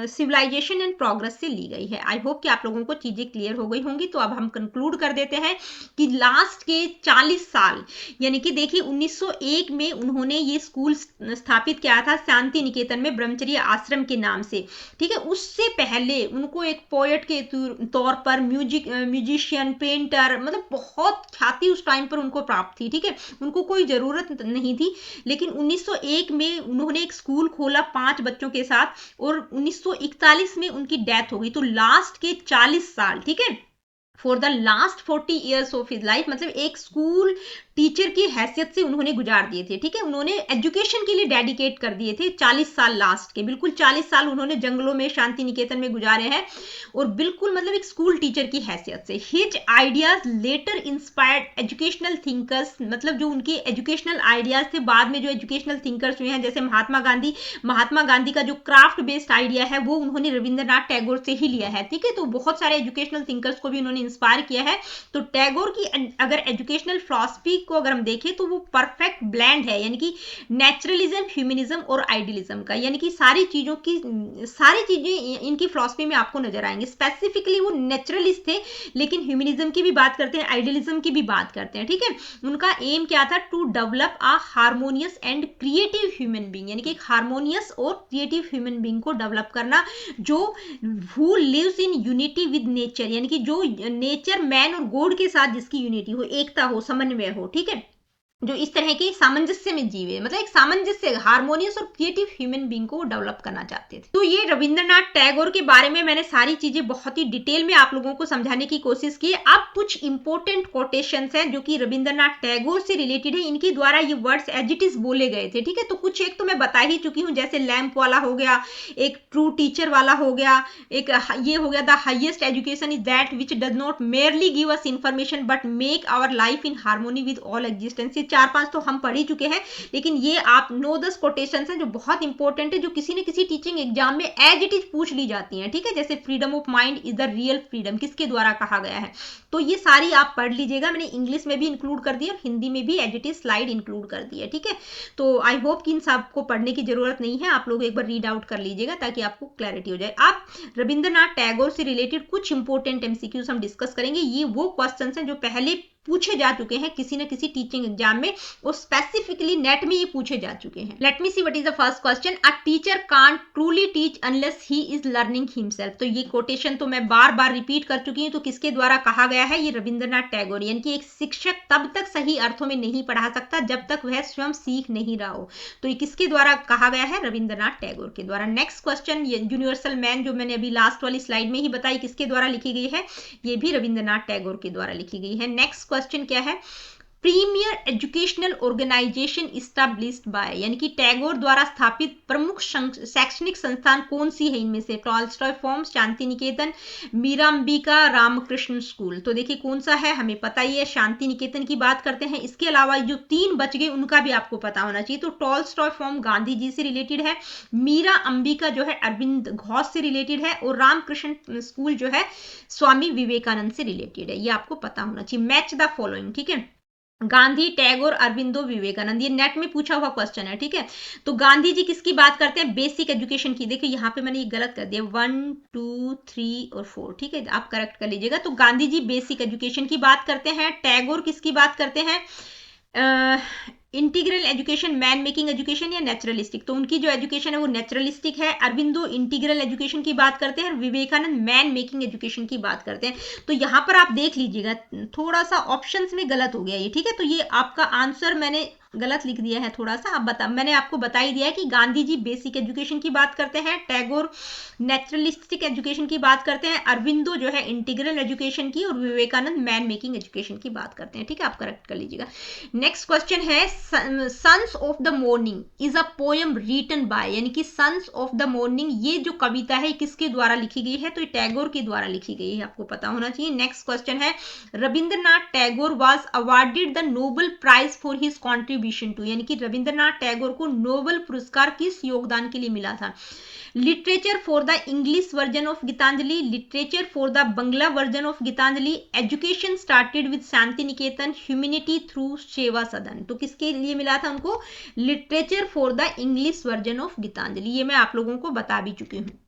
सिविलाइजेशन एंड प्रोग्रेस से ली गई है। आई होप कि आप लोगों को चीजें क्लियर हो गई होंगी। तो अब हम कंक्लूड कर देते हैं कि लास्ट के 40 साल, यानी कि देखिए 1901 में उन्होंने ये स्कूल स्थापित किया था शांति निकेतन में ब्रह्मचर्य आश्रम के नाम से, ठीक है। उससे पहले उनको एक पोएट के तौर पर म्यूजिशियन, पेंटर, मतलब बहुत ख्याति उस टाइम पर उनको प्राप्त थी, ठीक है। उनको कोई जरूरत नहीं थी, लेकिन 1901 में उन्होंने एक स्कूल खोला 5 बच्चों के साथ और 1941 में उनकी डेथ हो गई। तो लास्ट के 40 साल, ठीक है, for the last 40 years of his life, मतलब एक स्कूल टीचर की हैसियत से उन्होंने गुजार दिए थे, ठीक है। उन्होंने एजुकेशन के लिए डेडिकेट कर दिए थे 40 साल लास्ट के, बिल्कुल 40 साल उन्होंने जंगलों में शांति निकेतन में गुजारे हैं और बिल्कुल मतलब एक स्कूल टीचर की हैसियत से। His ideas later inspired educational thinkers, मतलब जो उनके एजुकेशनल आइडियाज थे बाद में जो एजुकेशनल थिंकर्स हुए हैं, जैसे महात्मा गांधी का जो क्राफ्ट बेस्ड आइडिया है वो उन्होंने रविंद्रनाथ टैगोर से ही लिया है, ठीक है। तो बहुत सारे एजुकेशनल थिंकर्स को भी उन्होंने इंस्पायर किया है। तो टैगोर की अगर एजुकेशनल फिलॉसफी को अगर हम देखें तो वो परफेक्ट ब्लेंड है, यानी कि नेचुरलिज्म, ह्यूमनिज्म और आइडियलिज्म का, यानी कि सारी चीजें इनकी फिलॉसफी में आपको नजर आएंगे। स्पेसिफिकली वो नेचुरलिस्ट थे, लेकिन ह्यूमनिज्म की भी बात करते हैं, आइडियलिज्म की भी बात करते हैं, ठीक है। उनका एम क्या था, to develop a harmonious and creative human being, यानी कि एक हार्मोनियस और क्रिएटिव ह्यूमन बीइंग को डेवलप करना जो who lives in unity with nature, यानी कि जो नेचर, मैन और गॉड के साथ जिसकी यूनिटी हो, एकता हो, समन्वय हो, ठीक है, जो इस तरह के सामंजस्य में जीवे, मतलब एक सामंजस्य, हार्मोनियस और क्रिएटिव ह्यूमन बीइंग को डेवलप करना चाहते थे। तो ये रविंद्रनाथ टैगोर के बारे में मैंने सारी चीजें बहुत ही डिटेल में आप लोगों को समझाने की कोशिश की। अब कुछ इंपॉर्टेंट कोटेशंस हैं जो कि रविंद्रनाथ टैगोर से रिलेटेड है, इनके द्वारा ये वर्ड्स एज इट इज बोले गए थे, ठीक है। तो कुछ एक तो मैं बता ही चुकी हूँ, जैसे लैंप वाला हो गया, एक ट्रू टीचर वाला हो गया, एक ये हो गया the highest education is that which does not merely give us information but make our life in harmony with all existence. 4-5 तो हम पढ़ ही चुके हैं, लेकिन ये आप 9-10 कोटेशंस हैं जो बहुत इंपॉर्टेंट है, जो किसी न किसी टीचिंग एग्जाम में एज इट इज पूछ ली जाती हैं, ठीक है। जैसे freedom of mind is the real freedom, किसके द्वारा कहा गया है, तो ये सारी आप पढ़ लीजिएगा। मैंने इंग्लिश में भी इंक्लूड कर दिया और हिंदी में भी as it is slide include कर दी है, ठीक है। तो आई होप कि इन सबको पढ़ने की जरूरत नहीं है, आप लोग एक बार रीड आउट कर लीजिएगा ताकि आपको क्लैरिटी हो जाए। आप रविंद्रनाथ टैगोर से रिलेटेड कुछ इंपॉर्टेंट एमसीक्यूज हम डिस्कस करेंगे। ये वो क्वेश्चन हैं जो पहले पूछे जा चुके हैं किसी न किसी टीचिंग एग्जाम में, और स्पेसिफिकली नेट में ये पूछे जा चुके हैं। Let me see what is the first question, a teacher can't truly teach unless he is learning himself. तो ये कोटेशन तो मैं बार बार रिपीट कर चुकी हूँ। तो किसके द्वारा कहा गया है, ये रविंद्रनाथ टैगोर, यानी कि एक शिक्षक तब तक सही अर्थों में नहीं पढ़ा सकता जब तक वह स्वयं सीख नहीं रहा हो। तो ये किसके द्वारा कहा गया है, रविंद्रनाथ टैगोर के द्वारा। नेक्स्ट क्वेश्चन, यूनिवर्सल मैन जो मैंने अभी लास्ट वाली स्लाइड में ही बताई, किसके द्वारा लिखी गई है, ये भी रविंद्रनाथ टैगोर के द्वारा लिखी गई है। नेक्स्ट क्वेश्चन क्या है, premier educational organisation established by, यानी कि टैगोर द्वारा स्थापित प्रमुख शैक्षणिक संस्थान कौन सी है इनमें से, Tolstoy form, Shanti Niketan, मीरांबिका Ramakrishna school. तो देखिए कौन सा है, हमें पता ही है, शांति निकेतन की बात करते हैं। इसके अलावा जो 3 बच गए उनका भी आपको पता होना चाहिए। तो टॉल्स्टॉय फॉर्म गांधी जी से रिलेटेड है, मीरा अंबिका जो है अरविंद घोष से रिलेटेड है, और रामकृष्ण स्कूल जो है स्वामी विवेकानंद से रिलेटेड है। ये आपको पता होना चाहिए। मैच द फॉलोइंग, ठीक है, गांधी, टैगोर, अरविंदो, विवेकानंद, ये नेट में पूछा हुआ क्वेश्चन है, ठीक है। तो गांधी जी किसकी बात करते हैं, बेसिक एजुकेशन की। देखिए यहाँ पे मैंने ये गलत कर दिया, 1, 2, 3 और 4, ठीक है, आप करेक्ट कर लीजिएगा। तो गांधी जी बेसिक एजुकेशन की बात करते हैं। टैगोर किसकी बात करते हैं, integral education, man making education या नेचुरलिस्टिक। तो उनकी जो एजुकेशन है वो नेचुरलिस्टिक है। अरविंदो इंटीग्रल एजुकेशन की बात करते हैं, विवेकानंद मैन मेकिंग एजुकेशन की बात करते हैं। तो यहाँ पर आप देख लीजिएगा थोड़ा सा ऑप्शंस में गलत हो गया ये, ठीक है। तो ये आपका आंसर मैंने गलत लिख दिया है थोड़ा सा, मैंने आपको बता ही दिया है कि गांधी जी बेसिक एजुकेशन की बात करते हैं, टैगोर नेचुरलिस्टिक एजुकेशन की बात करते हैं, अरविंदो जो है इंटीग्रल एजुकेशन की, और विवेकानंद मैन मेकिंग एजुकेशन की बात करते हैं, ठीक है, आप करेक्ट कर लीजिएगा। नेक्स्ट क्वेश्चन है, sons of the morning is a poem written by, यानी कि सन्स ऑफ द मॉर्निंग ये जो कविता है किसके द्वारा लिखी गई है, तो ये टैगोर के द्वारा लिखी गई है, आपको पता होना चाहिए। नेक्स्ट क्वेश्चन है, Rabindranath Tagore was awarded the Nobel prize for his contribution contribution to, यानी कि रविंद्रनाथ टैगोर को नोबेल पुरस्कार किस योगदान के लिए मिला था? Literature for the English version of Gitanjali, literature for the Bangla version of Gitanjali, education started with Santiniketan, humanity through Seva Sadan. तो किसके लिए मिला था उनको? Literature for the English version of Gitanjali. ये मैं आप लोगों को बता भी चुकी हूँ।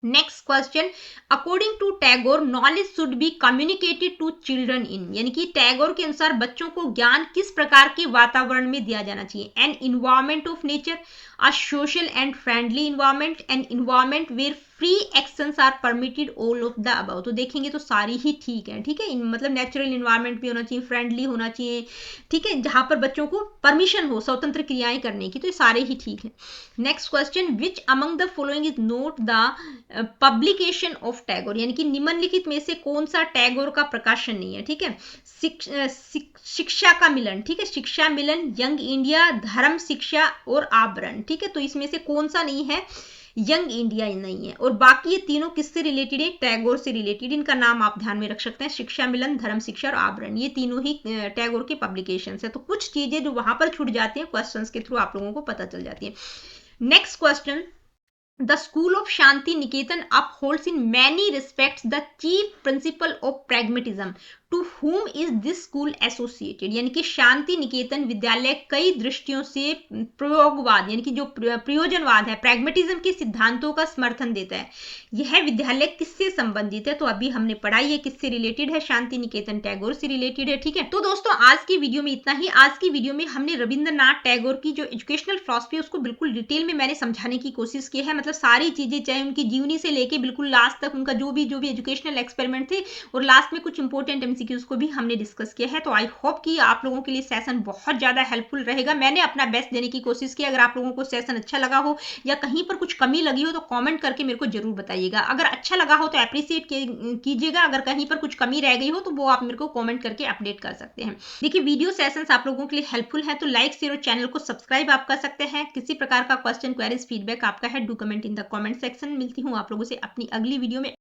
Next question, according to Tagore knowledge should be communicated to children in, यानी कि टैगोर के अनुसार बच्चों को ज्ञान किस प्रकार के वातावरण में दिया जाना चाहिए? An environment of nature, a social and friendly environment, an environment where free actions are permitted, all of the above. तो देखेंगे तो सारी ही ठीक है, ठीक है, मतलब नेचुरल इन्वायरमेंट भी होना चाहिए, फ्रेंडली होना चाहिए, ठीक है, जहां पर बच्चों को परमिशन हो स्वतंत्र क्रियाएं करने की, तो ये सारे ही ठीक है। Next question, which among the following is note the publication of Tagore, यानी कि निम्नलिखित में से कौन सा टैगोर का प्रकाशन नहीं है? ठीक है, शिक्षा का मिलन, ठीक है, शिक्षा मिलन, यंग इंडिया, धर्म शिक्षा और आवरण, ठीक है, तो इसमें से कौन सा नहीं है? यंग इंडिया नहीं है। और बाकी ये तीनों किससे रिलेटेड है? टैगोर से रिलेटेड। इनका नाम आप ध्यान में रख सकते हैं, शिक्षा मिलन, धर्म शिक्षा और आवरण, ये तीनों ही टैगोर के पब्लिकेशंस है। तो कुछ चीजें जो वहां पर छूट जाती हैं क्वेश्चंस के थ्रू आप लोगों को पता चल जाती है। Next question, the school of Shanti Niketan upholds in many respects the chief principle of pragmatism. To whom is this school associated? यानी कि शांति निकेतन विद्यालय कई दृष्टियों से प्रयोगवाद, यानी कि जो प्रयोजनवाद है, प्रैग्मेटिज्म के सिद्धांतों का समर्थन देता है। यह विद्यालय किससे संबंधित है? तो अभी हमने पढ़ाई है किससे रिलेटेड है, शांति निकेतन टैगोर से रिलेटेड है। ठीक है, तो दोस्तों आज की वीडियो में इतना ही। आज की वीडियो में हमने रविंद्रनाथ टैगोर की जो एजुकेशनल फिलॉसफी है उसको बिल्कुल डिटेल में मैंने समझाने की कोशिश की है, मतलब सारी चीजें, चाहे उनकी जीवनी से लेके बिल्कुल लास्ट तक उनका जो भी एजुकेशनल एक्सपेरिमेंट थे, और लास्ट में कुछ इंपॉर्टेंट एमसीक्यूज को भी हमने डिस्कस किया है। तो आई होप कि आप लोगों के लिए सेशन बहुत ज्यादा हेल्पफुल रहेगा। मैंने अपना बेस्ट देने की कोशिश की। अगर आप लोगों को सेशन अच्छा लगा हो या कहीं पर कुछ कमी लगी हो तो कमेंट करके मेरे को जरूर बताइएगा। अगर अच्छा लगा हो तो अप्रिशिएट कीजिएगा, अगर कहीं पर कुछ कमी रह गई हो तो वो आप मेरे को कमेंट करके अपडेट कर सकते हैं। देखिए वीडियो सेशंस आप लोगों के लिए हेल्पफुल है तो लाइक शेयर और चैनल को सब्सक्राइब आप कर सकते हैं। किसी प्रकार का क्वेश्चन क्वेरीज फीडबैक आपका है, do comment in the comment section. मिलती हूँ आप लोगों से अपनी अगली वीडियो में